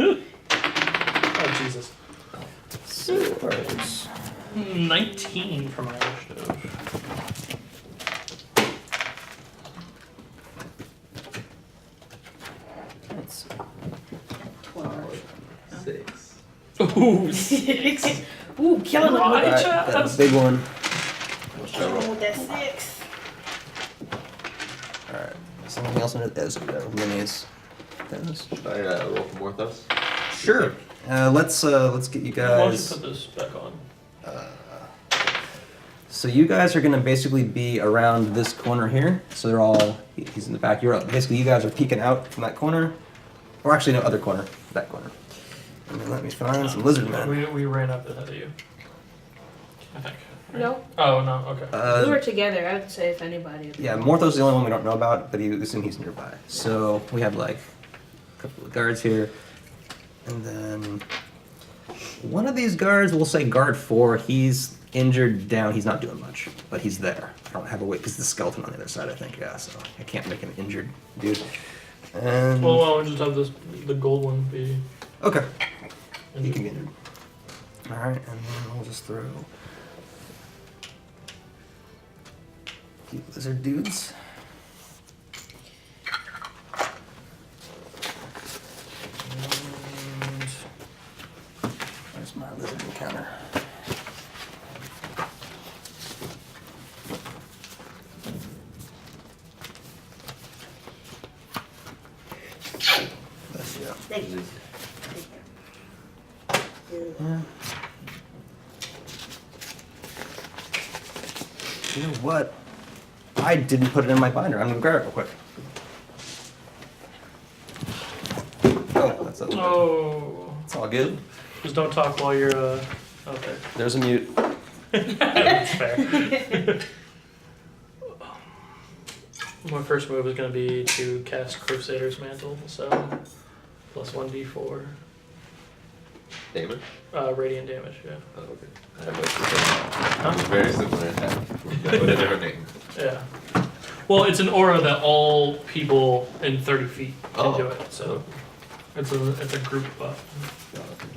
Oh Jesus. Swords. 19 for my initiative. That's 12. 6. Ooh, 6. Ooh, killing him with Right. that. That's a big one. Killing him with that 6. All right. Something else in it is minis. Should I roll for Morthos? Sure. Let's get you Why don't you guys. put this back on? So you guys are gonna basically be around this corner here. So they're all. He's in the back. You're up. Basically, you guys are peeking out from that corner, or actually no other corner. That corner. And then let me find some lizard men. We ran up ahead of you. I think. Right? No, Oh no. Okay. we were together. I would say if anybody. Yeah, Morthos is the only one we don't know about, but we assume he's nearby. So we have like a couple of guards here, and then one of these guards, we'll say guard 4. He's injured down. He's not doing much, but he's there. I don't have a way because the skeleton on the other side. I think so I can't make an injured dude. And Well, why don't we just have the gold one be? okay, he can be injured. All right, and then we'll just throw a few lizard dudes. And where's my lizard encounter? Bless you. Thank you. Yeah. You know what? I didn't put it in my binder. I'm gonna grab it real quick. Oh, that's a Oh. It's all good. Just don't talk while you're out there. There's a mute. That's fair. My first move is going to be to cast Crusader's Mantle, so plus 1d4. Damage? Radiant damage, yeah. Oh, okay. I have a very similar attack with a different name. Yeah. Well, it's an aura that all people in 30 feet can do it, so it's a group buff.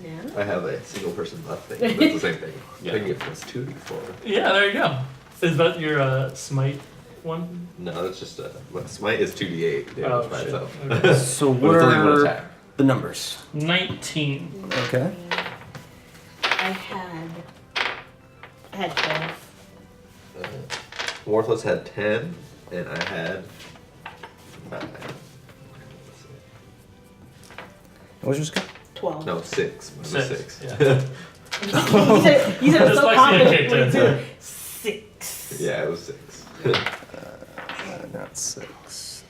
Yeah. I have a single person buff thing, but it's the same thing. I think it plus 2d4. Yeah, there you go. Is that your smite one? No, that's just smite is 2d8 damage by shit. itself. Okay. So But what it's only one are attack. the numbers? 19. Okay. I had 12. Morthos had 10, and I had 5. What was your score? 12. No, 6. Mine was 6. Yeah. you said it so Dyslexia confidently kicked in. too. 6. Yeah, it was 6. Not 6.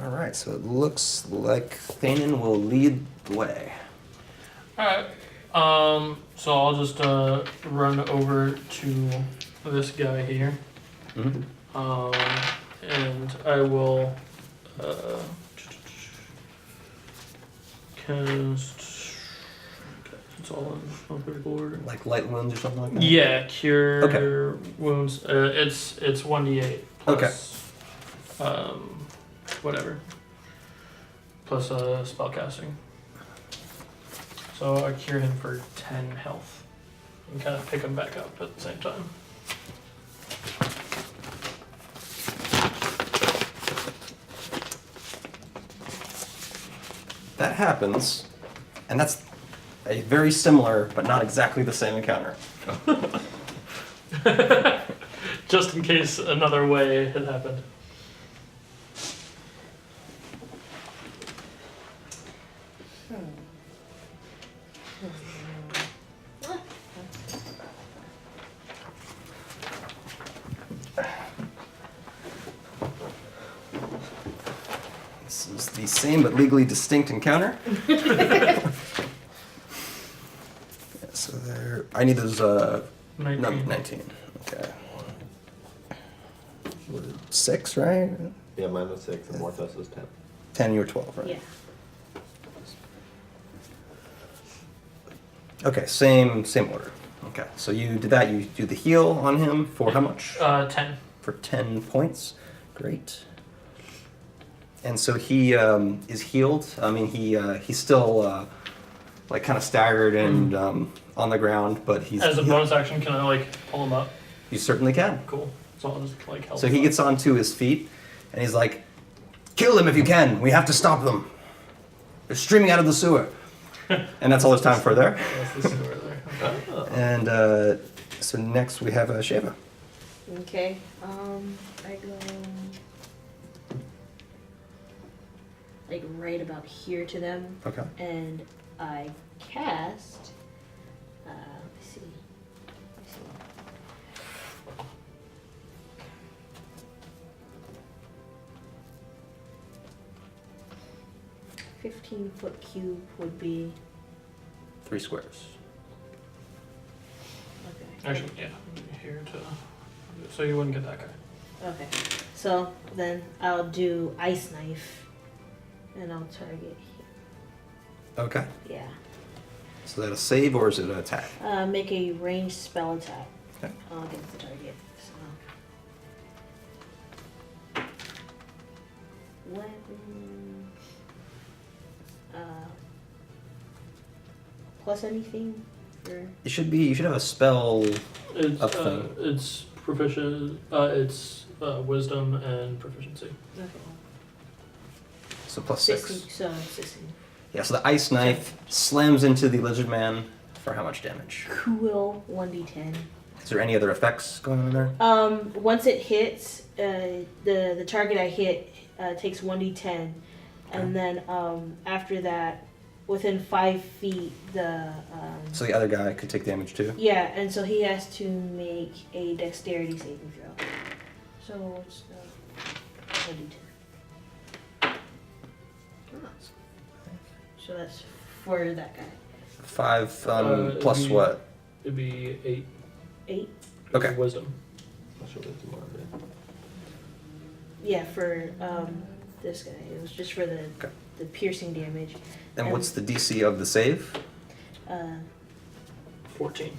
All right, so it looks like Thanean will lead the way. Alright. So I'll just run over to this guy here. Mm-hmm. And I will cast. It's all in alphabetical order. Like light wounds or something like that? Yeah, cure Okay. wounds. It's 1d8 plus whatever plus spell casting. So I cure him for 10 health and kind of pick him back up at the same time. That happens, and that's a very similar but not exactly the same encounter. Just in case another way had happened. This is the same but legally distinct encounter. Yeah, so there, I need those. 19. 19. Okay. 6, right? Yeah, mine was 6 and Morthos was 10. 10, you were 12, right? Yeah. Okay, same order. Okay, so you did that. You do the heal on him for how much? 10. For 10 points. Great. And so he is healed. I mean, he's still like kind of staggered and on the ground, but he's As a bonus action, can I like pull him up? You certainly can. Cool. So I'll just like help So him he up. gets onto his feet, and he's like, "Kill them if you can. We have to stop them. They're streaming out of the sewer." And that's all there's time for there. That's the sewer there. Okay. And so next we have Shava. Okay. I go like right about here to them, Okay. and I cast. Let's see. 15-foot cube would be 3 squares. okay. Actually, yeah. Here to. So you wouldn't get that guy. Okay. So then I'll do ice knife, and I'll target here. Okay. Yeah. So that a save or is it an attack? Make a ranged spell attack Okay. against the target. So. Weapon. Plus anything? Or You should have a spell. It's Up thing. it's proficient. It's wisdom and proficiency. okay. So plus 16. 6. So 16. Yeah, so the ice knife slams into the lizard man for how much damage? Cool. 1d10. Is there any other effects going on there? Once it hits, the target I hit takes 1d10, and then after that, within 5 feet. So the other guy could take damage too? Yeah, and so he has to make a dexterity saving throw. So it's a D10. So that's for that guy. 5 it'd plus be- what? It'd be 8. 8? Okay. Wisdom. I'll show it tomorrow. Yeah, for this guy. It was just for the Okay. the piercing damage. And what's the DC of the save? 14.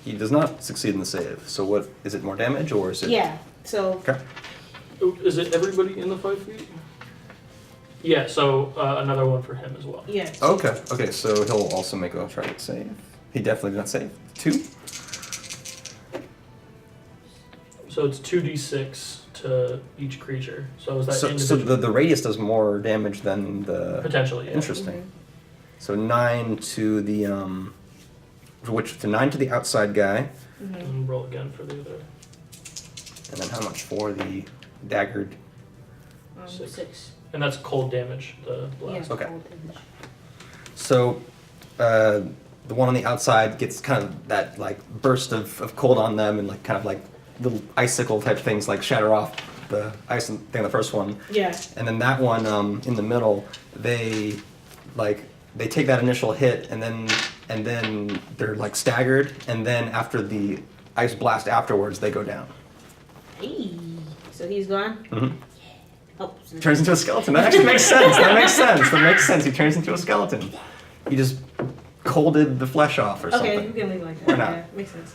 He does not succeed in the save. So what is it? More damage or is it? Yeah. So Okay. Oh, is it everybody in the 5 feet? Yeah, so another one for him as well. yeah. Okay. Okay. So he'll also make a try to save. He definitely did not save. 2. So it's 2d6 to each creature. So is that So individual? the radius does more damage than the. Potentially, yeah. Interesting. So 9 to the which to 9 to the outside guy, And roll again for the other. and then how much for the daggered? 6. And that's cold damage, the Yeah. blast. Okay. cold damage. So the one on the outside gets kind of that like burst of cold on them, and like kind of like little icicle type things like shatter off the ice thing on the first one, Yeah. and then that one in the middle, they take that initial hit, and then they're like staggered, and then after the ice blast afterwards, they go down. Hey. So he's gone. Mm-hmm. Oh. So Turns into a skeleton. That actually makes sense. That makes sense. That makes sense. He turns into a skeleton. He just colded the flesh off or okay, something. we can leave it like that. Why not? Yeah, makes sense.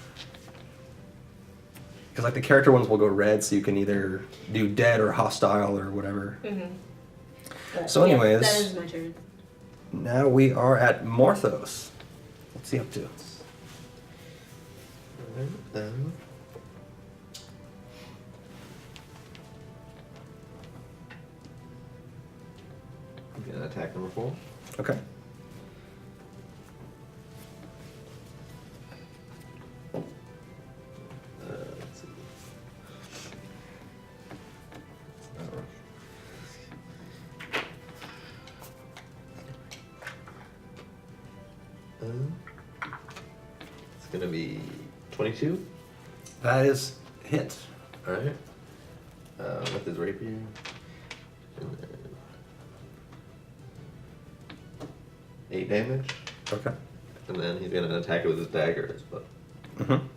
Because like the character ones will go red, so you can either do dead or hostile or whatever. But, So anyways- that is my turn. Now we are at Morthos. What's he up to? I'm gonna attack number 4. Okay. Let's see. It's gonna be 22. That is hit. All right. With his rapier. And then 8 damage. Okay. And then he's gonna attack it with his dagger as well. Mm-hmm.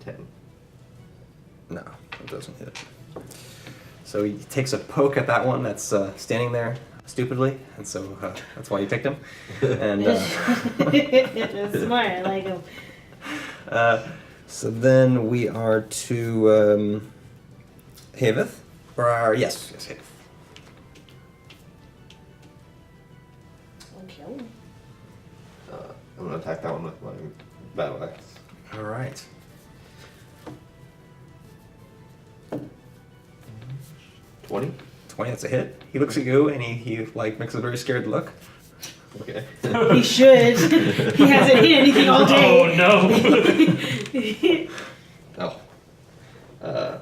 10. No, it doesn't hit. So he takes a poke at that one that's standing there stupidly, and so that's why you picked him. And That's smart. I like him. so then we are to Heiveth, or yes, Heiveth. Okay. I'm gonna attack that one with my battle axe. All right. 20. 20, that's a hit. He looks at you and he like makes a very scared look. Okay. He should. He hasn't hit anything all Oh day. no! Oh.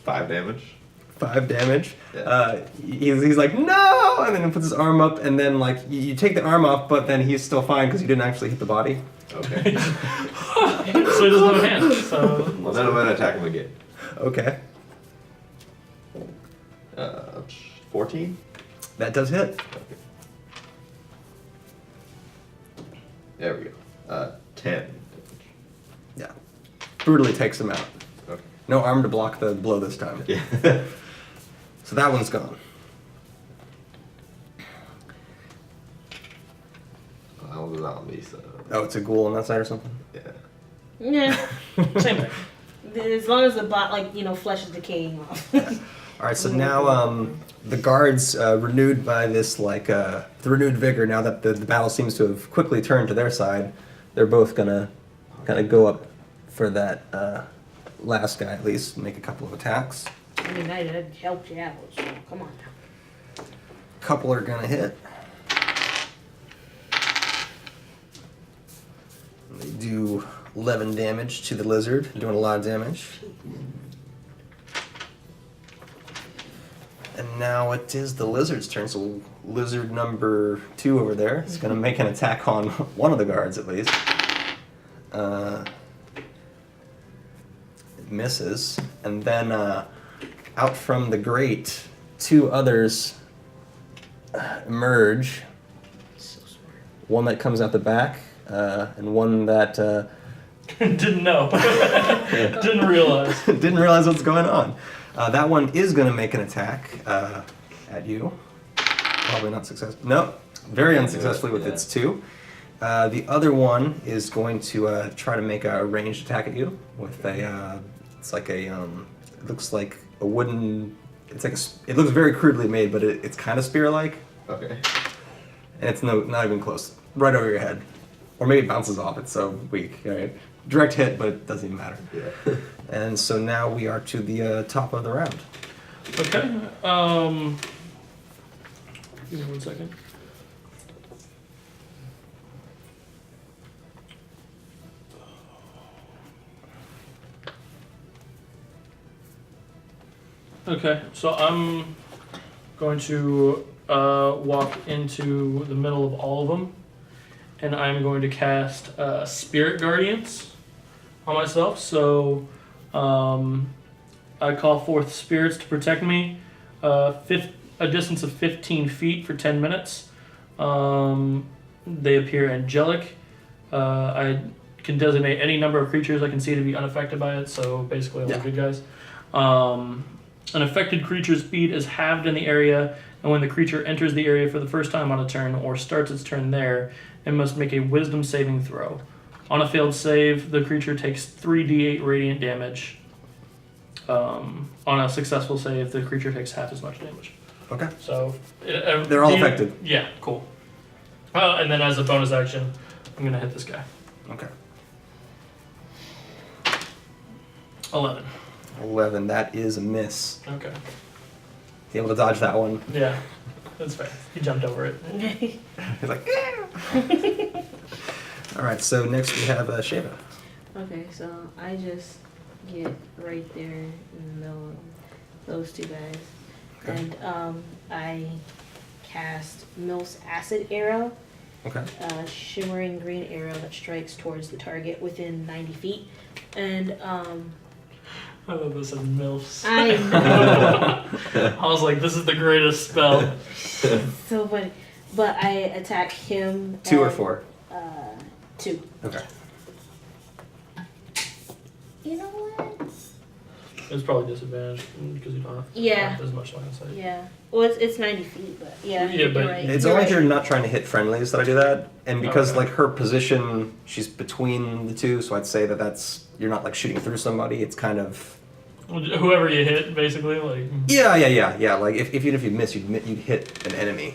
5 damage. 5 damage. Yeah. He's like, no! And then he puts his arm up, and then like you take the arm off, but then he's still fine because you didn't actually hit the body. Okay. So he doesn't have a hand. So Well, then I'm gonna attack him again. Okay. 14. That does hit. Okay. There we go. 10. Yeah. Brutally takes him out. Okay. No arm to block the blow this time. Yeah. So that one's gone. I was a zombie, so Oh, it's a ghoul on that side or something? yeah. Yeah. same thing. As long as the flesh is decaying off. All right, so now the guards, renewed by this the renewed vigor, now that the battle seems to have quickly turned to their side, they're both gonna kind of go up for that last guy at least, make a couple of attacks. I mean, I helped you out, so come on now. Couple are gonna hit. They do 11 damage to the lizard, doing a lot of damage. And now it is the lizard's turn. So lizard number 2 over there is going to make an attack on one of the guards at least. It misses. And then out from the grate, 2 others emerge. So smart. One that comes out the back, and one that Didn't know. Didn't realize. didn't realize what's going on. That one is going to make an attack at you. Probably not successful. No, very unsuccessfully with its 2. The other one is going to try to make a ranged attack at you with a. It's like a. It looks like a wooden. It's like it looks very crudely made, but it's kind of spear-like, Okay. and it's not even close. Right over your head, or maybe it bounces off. It's so weak. Right? Direct hit, but it doesn't even matter. Yeah. And so now we are to the top of the round. Okay. Give me 1 second. Okay, so I'm going to walk into the middle of all of them, and I'm going to cast Spirit Guardians on myself. So I call forth spirits to protect me, a distance of 15 feet for 10 minutes. They appear angelic. I can designate any number of creatures I can see to be unaffected by it, so basically all the good guys. An affected creature's speed is halved in the area, and when the creature enters the area for the first time on a turn or starts its turn there, it must make a wisdom saving throw. On a failed save, the creature takes 3d8 radiant damage. On a successful save, the creature takes half as much damage. Okay. So They're all affected. Yeah, cool. And then as a bonus action, I'm gonna hit this guy. Okay. 11. 11. That is a miss. Okay. You able to dodge that one? Yeah, that's fair. He jumped over it. He's like, yeah. All right. So next we have Shava. Okay, so I just get right there in the middle of those 2 guys. Okay. And I cast Mil's Acid Arrow, Okay. a shimmering green arrow that strikes towards the target within 90 feet. And I love this in MILFs. I know. I was like, this is the greatest spell. So funny. But I attack him. 2 or and, 4? 2. Okay. You know what? It's probably disadvantaged because you don't Yeah. have as much line of sight. Yeah. Well, it's 90 feet, but yeah. Yeah, you're but right. It's You're only right. if you're not trying to hit friendlies that I do that, and because Okay. like her position, she's between the 2, so I'd say that's you're not like shooting through somebody. It's kind of Whoever you hit, basically, like. yeah. Like even if you miss, you'd hit an enemy.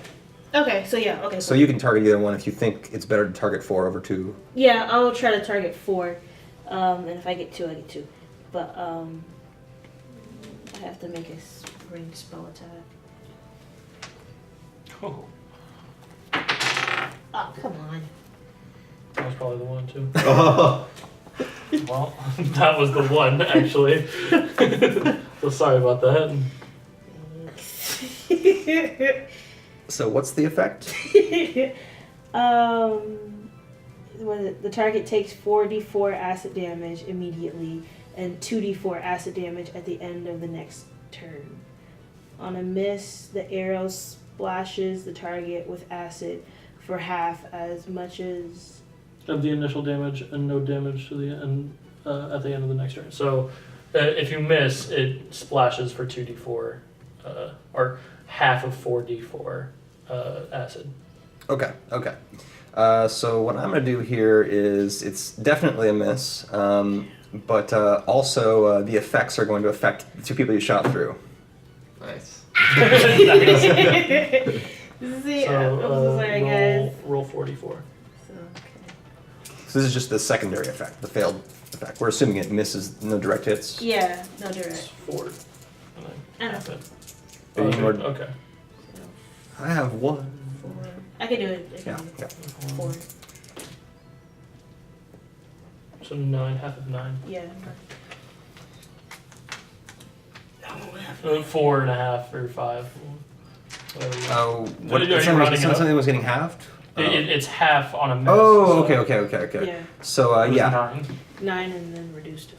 Okay, so yeah, okay. So you can target either one if you think it's better to target 4 over 2. Yeah, I'll try to target 4. And if I get 2, I get 2. But I have to make a ranged spell attack. Oh, Oh, come on. that was probably the one, too. Oh. Well, that was the one, actually. So sorry about that. So what's the effect? The target takes 4d4 acid damage immediately and 2d4 acid damage at the end of the next turn. On a miss, the arrow splashes the target with acid for half as much as Of the initial damage and no damage to the end at the end of the next turn. So if you miss, it splashes for 2d4 or half of 4d4 acid. Okay. So what I'm gonna do here is it's definitely a miss, but also the effects are going to affect the 2 people you shot through. Nice. See, So I'm so sorry, guys. roll 44. So, okay. So this is just the secondary effect, the failed effect. We're assuming it misses, no direct hits. Yeah, no It's direct. 4. And then I know. half it. Are you Okay. more- Okay. So, I have 1. 4. I can do it. I Yeah. can do Yeah. 4. So 9, half of 9. Yeah. Oh, what happened? 4.5 or 5. Whatever. Oh, what? Are you rounding it up? Something was getting halved. It's half on a miss. Oh, so okay. Yeah. So it was yeah, 9. 9 and then reduced to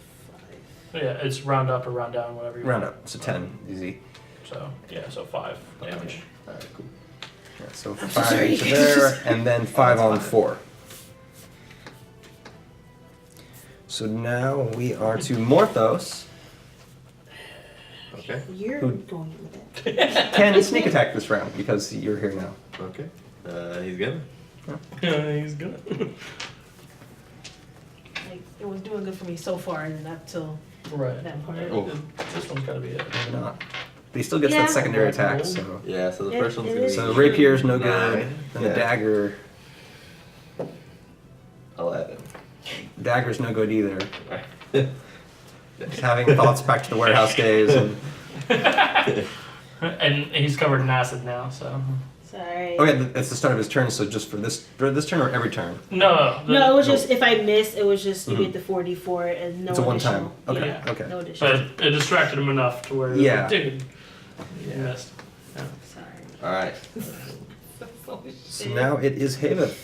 5. Yeah, it's round up or round down, whatever you round want. up. So 10, easy. So, yeah, so 5 damage. Alright, cool. Yeah, so I'm so 5 sorry. each of there, and then 5 on 4. So now we are to Morthos. Okay. You're Who- going with it. Can sneak attack this round because you're here now. Okay. He's gonna. Yeah, he's good. Like, it was doing good for me so far, and not till Right. that part. Oh. This one's gotta be it. Maybe not. But he still gets Yeah. that secondary attack. So, Yeah, so the It- first one's it gonna be. is- so rapier's no 9. good. Then the Yeah. dagger. 11. Dagger's no good either. Just having thoughts back to the warehouse days. And, And he's covered in acid now, so. Sorry. oh yeah, it's the start of his turn. So just for this turn or every turn? No. No, it was just if I missed, it was just you Mhm. get the 4d4 and no It's a one additional. time. Okay. Yeah, Okay. no additional. But it distracted him enough to where, Yeah. dude, you missed. Sorry. Alright. Oh, So shit. now it is Heiveth.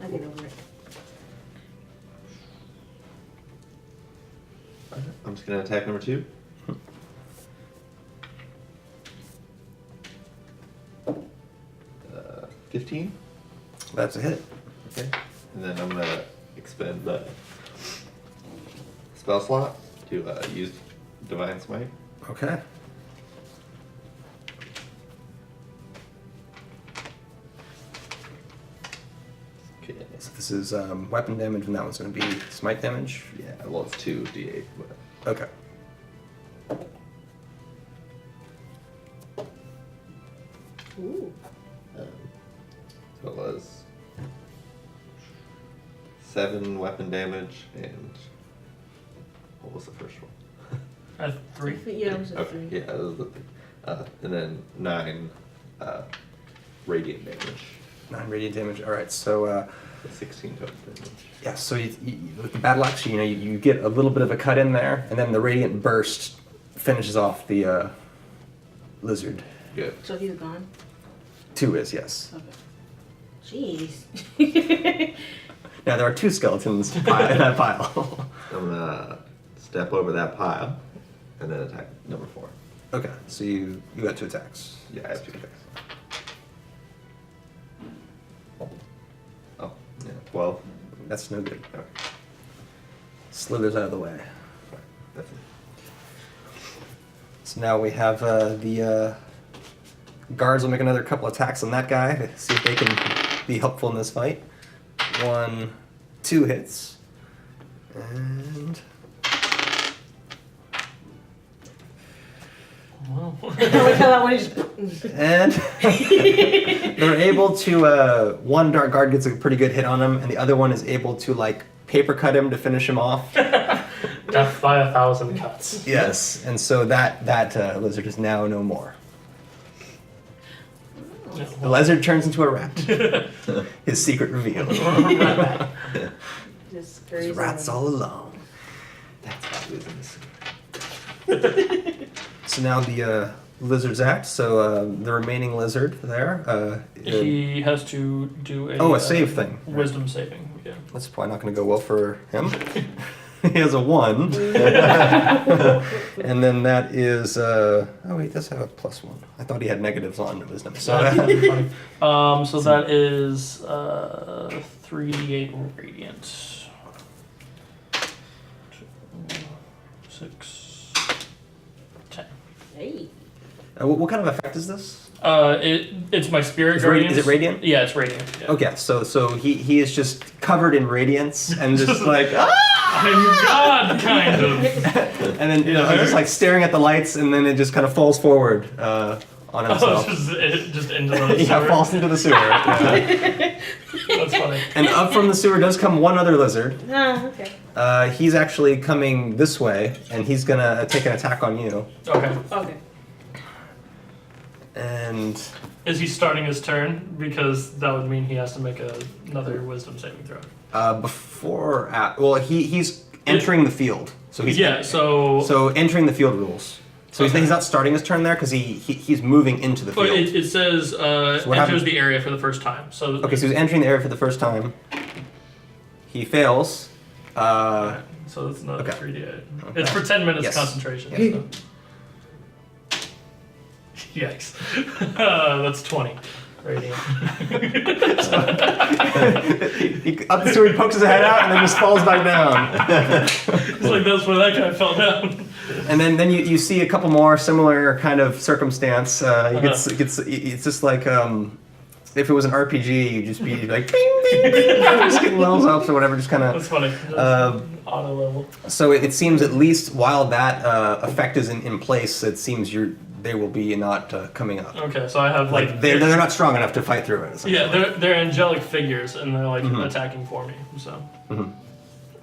I get over it. I'm just gonna attack number 2. 15. That's a hit. Okay. And then I'm gonna expend the spell slot to use Divine Smite. Okay. Okay. So this is weapon damage, and that one's going to be smite damage. Yeah, well, it's 2d8, but. Okay. Ooh. So it was 7 weapon damage and what was the first one? At 3. Yeah, it was a Okay, 3. yeah, that was the and then 9 radiant damage. 9 radiant damage. All right. So So 16 total damage. yeah. So with the battle axe, you get a little bit of a cut in there, and then the radiant burst finishes off the lizard. Good. So he's gone? 2 is, yes. Okay. Jeez. Now there are 2 skeletons in that pile. I'm gonna step over that pile and then attack number 4. Okay. So you got 2 attacks. Yeah, I have 2 attacks. Oh, yeah, 12. That's no good. Okay, Slithers out of the way. that's it. So now we have the guards will make another couple attacks on that guy to see if they can be helpful in this fight. 1, 2 hits. And Wow. I like how that one is. and they're able to one dark guard gets a pretty good hit on him, and the other one is able to like paper cut him to finish him off. Death by 1,000 cuts. Yes, and so that lizard is now no more. The lizard turns into a rat. His secret revealed. Just There's crazy. rats all along. That's how it is in this. So now the lizards act. So the remaining lizard there. He has to do a a save thing. Wisdom saving. Yeah. That's probably not going to go well for him. He has a 1. And then that is. Oh, wait, does have a +1. I thought he had negatives on wisdom. So That'd be funny. So that is 3d8 radiant. 6, 10. Hey. what kind of effect is this? It's my spirit Is guardians. it radiant? Yeah, it's radiant. Yeah. Okay, so he is just covered in radiance and just like I'm God, kind of. and then just like staring at the lights, and then it just kind of falls forward on Oh, himself. just into the Yeah, sewer. falls into the sewer. Yeah. That's funny. And up from the sewer does come one other lizard. Ah, okay. He's actually coming this way, and he's gonna take an attack on you. Okay. Okay. And Is he starting his turn? Because that would mean he has to make another wisdom saving throw. he's entering the field. So he's Yeah, so entering the field rules. So he's not starting his turn there because he's moving into the field. But it says what enters happens- the area for the first time. So Okay, so he's entering the area for the first time. He fails. So it's not Okay. 3d8. It's for 10 minutes Yes. concentration. Yes. So. Yikes. That's 20. Radiant. Up the sewer, he pokes his head out and then just falls back down. It's like that's where that guy fell down. And then you see a couple more similar kind of circumstance. It's just like if it was an RPG, you'd just be like bing, bing, bing, just getting levels up or whatever, just kind That's of. funny. That's auto level. So it seems at least while that effect is in place, it seems they will be not coming up. Okay, so I have like They're not strong enough to fight through it. yeah, they're angelic figures and they're like attacking for me. So all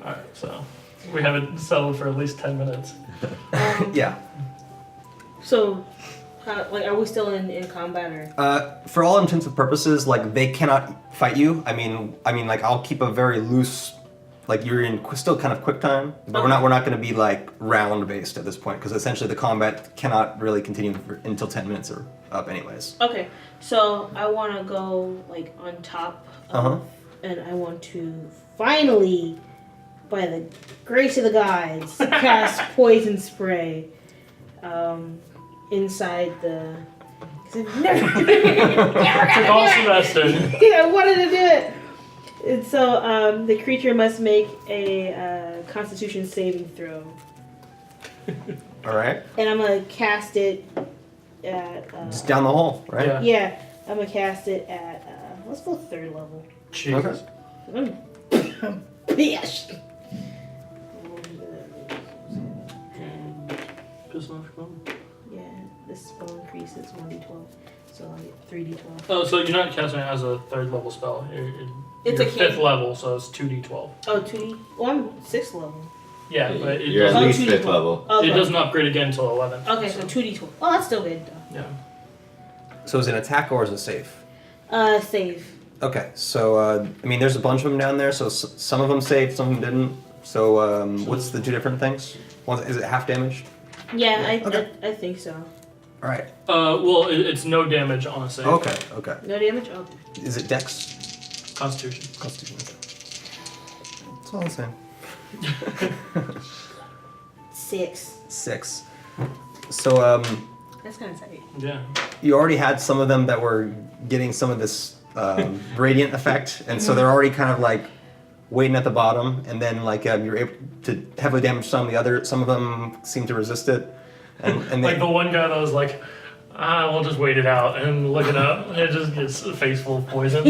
right, so we haven't settled for at least 10 minutes. Yeah. So, are we still in combat or? For all intents and purposes, like they cannot fight you. I mean, like I'll keep a very loose, like you're in still kind of quick time, but we're not going to be like round based at this point because essentially the combat cannot really continue until 10 minutes are up, anyways. Okay, so I want to go like on top, and I want to finally, by the grace of the gods, cast poison spray inside the. Cause I've never Took all semester. I wanted to do it. And so the creature must make a Constitution saving throw, All right. and I'm gonna cast it at. Just down the hole, right? Yeah. Yeah, I'm gonna cast it at. Let's go 3rd level. Jesus. Yes. Yeah, this spell increases 1d12, so I get 3d12. Oh, so you're not casting it as a 3rd level spell. It's you're a cantrip. 5th level, so it's 2d12. Oh, 2d. Well, I'm 6th level. Yeah, but it You're at Oh, doesn't, least 2d12. 5th level. Okay. it doesn't upgrade again until 11th. Okay, so 2d12. Oh, that's still good though. Yeah. So is it an attack or is it safe? Save. Okay, so I mean, there's a bunch of them down there. So some of them saved, some of them didn't. So what's the 2 different things? Is it half damage? Yeah, Okay. I think so. All right. Well, it's no damage on a save. Okay. No damage? Okay. Is it Dex? Constitution. Constitution. Okay. It's all the same. 6. 6. So That's kind of tight. Yeah. you already had some of them that were getting some of this radiant effect, and so they're already kind of like waiting at the bottom, and then like you're able to heavily damage some. Some of them seem to resist it, and Like they, the one guy that was like, we'll just wait it out and look it up. It just gets a face full of poison.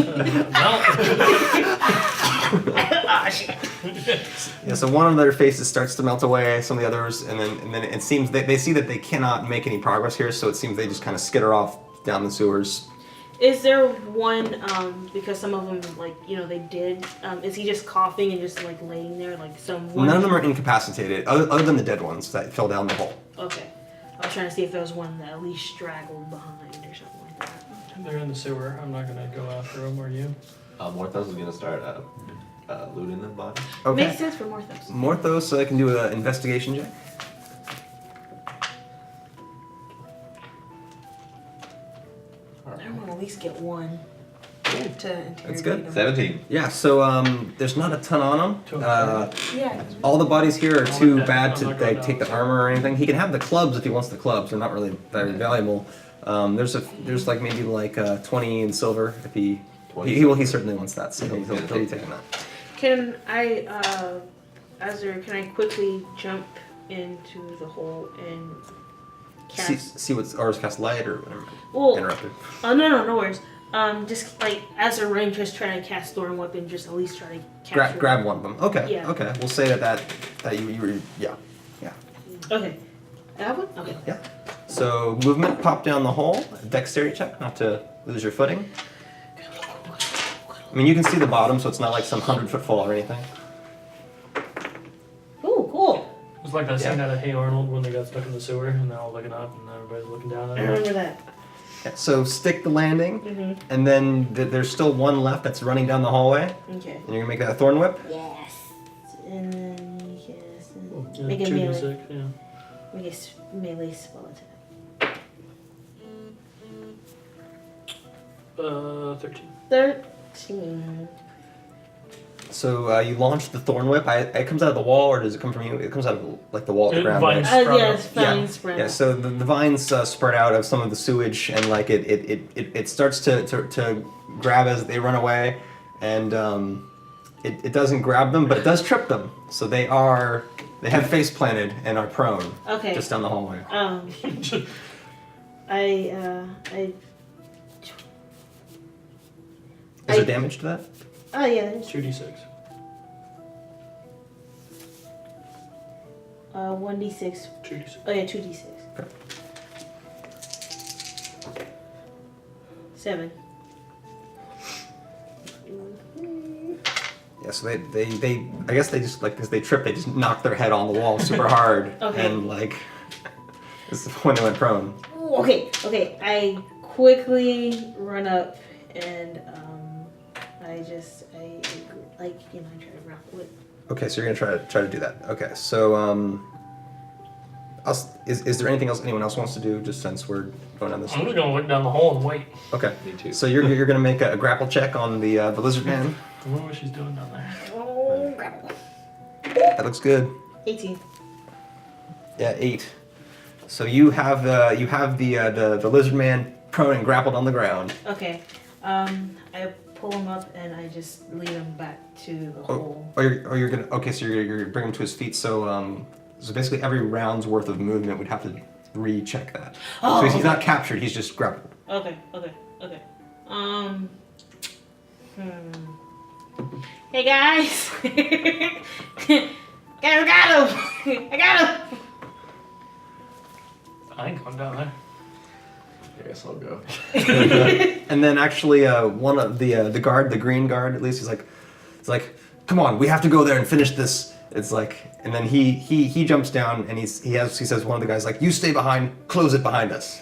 yeah. So one of their faces starts to melt away. Some of the others, and then it seems they see that they cannot make any progress here. So it seems they just kind of skitter off down the sewers. Is there one, because some of them, like, they did, is he just coughing and just, like, laying there, like, one? None of them are incapacitated, other than the dead ones that fell down the hole. Okay. I was trying to see if there was one that at least straggled behind or something like that. They're in the sewer. I'm not gonna go after them. Are you? Morthos is gonna start looting the body. Okay. Makes sense for Morthos. Morthos, so I can do an investigation check. I want to at least get one to interrogate That's good. him. 17. Yeah, so there's not a ton on him. Yeah. All the bodies here are too bad to I'm not going down. take the armor or anything. He can have the clubs if he wants the clubs. They're not really very valuable. There's like maybe like 20 in silver if he certainly wants that, so he'll be taking that. Can I, Azure, can I quickly jump into the hole and cast? See what's or cast light or whatever. Well, Interrupted. oh no worries. Just like as a range, just try to cast Thorn Weapon, just at least try to capture. Grab one of them. Okay. Yeah. Okay. We'll say that you were yeah. Okay. That one? Okay. Yeah. So movement, pop down the hole. Dexterity check, not to lose your footing. I mean, you can see the bottom, so it's not like some 100-foot fall or anything. Ooh, cool. It's like that scene out of Hey Arnold when they got stuck in the sewer and they're all looking up and everybody's looking down I at them. remember that. Yeah, so stick the landing, Mhm. and then there's still one left that's running down the hallway, Okay. and you're gonna make that a thorn whip. Yes. And then yes. Yeah, Make it melee. 2d6, yeah. I guess melee spell attack. 13. 13. So you launch the thorn whip. It comes out of the wall, or does it come from you? It comes out of like the wall of the ground. Vines Right? sprout Yes, up. vines spread Yeah. out. So the vines spread out of some of the sewage, and like it starts to grab as they run away, and it doesn't grab them, but it does trip them. So they have face planted and are prone. Okay. Just down the hallway. Is there damage to that? Oh yeah. There's 2d6. 1d6. 2d6. Oh yeah, 2d6. Okay. 7. Yeah, so they I guess they just like as they trip, they just knock their head on the wall super hard, Okay. and like this is when they went prone. Okay. I quickly run up and I try to grapple it. Okay, so you're gonna try to do that. Okay, so is there anything else anyone else wants to do? Just since we're going down this. I'm just gonna look down the hole and wait. Okay. Me too. So you're gonna make a grapple check on the lizard man. I wonder what she's doing down there. Oh, grapple. That looks good. 18. Yeah, 8. So you have the lizard man prone and grappled on the ground. Okay. I pull him up and I just lead him back to the hole. You're gonna okay. So you're gonna bring him to his feet. So so basically every round's worth of movement would have to recheck that. Oh, So he's okay. not captured. He's just grappled. Okay. Hey guys. Guys, I got him. I got him. I ain't going down there. I guess I'll go. And then actually, one of the guard, the green guard, at least, it's like, come on, we have to go there and finish this. It's like, and then he jumps down and he says one of the guys like, you stay behind, close it behind us.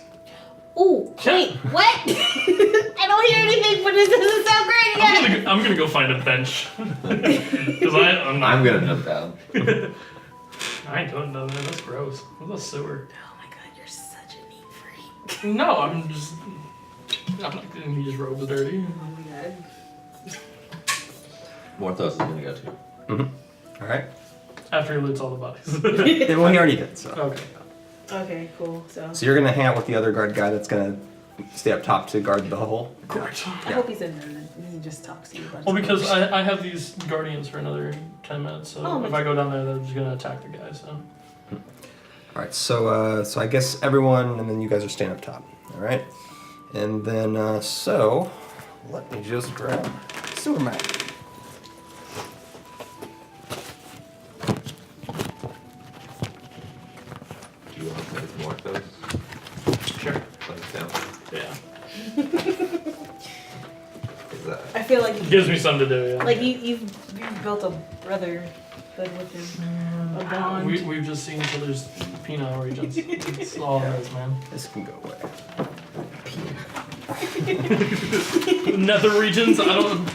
Ooh, wait, what? I don't hear anything, but it doesn't sound great yet. I'm gonna go find a bench. Cause I'm not. I'm gonna jump down. I ain't going down there. That's gross. What's a sewer? Oh my god, you're such a neat freak. No, I'm not getting these robes dirty. Oh my god. Morthos is gonna go too. Mm-hmm. All right. After he loots all the bodies. Yeah, well, he already did. So. Okay. Okay, cool. So So you're gonna hang out with the other guard guy that's gonna stay up top to guard the hole. Correct. I hope he's in there and he just talks to you about Well, because I have these guardians for another 10 minutes, so Oh, if I go down there, they're just gonna attack the guy. So. All right. So I guess everyone, and then you guys are staying up top. All right. And then so let me just grab sewer map. Do you want to make Morthos? Sure. Like down? Yeah. Is that? I feel like Gives me something to do. Yeah. like you've built a brotherhood with him, a bond. We've just seen each other's penile regions. That's all it is, man. This can go away. Nether regions. I don't.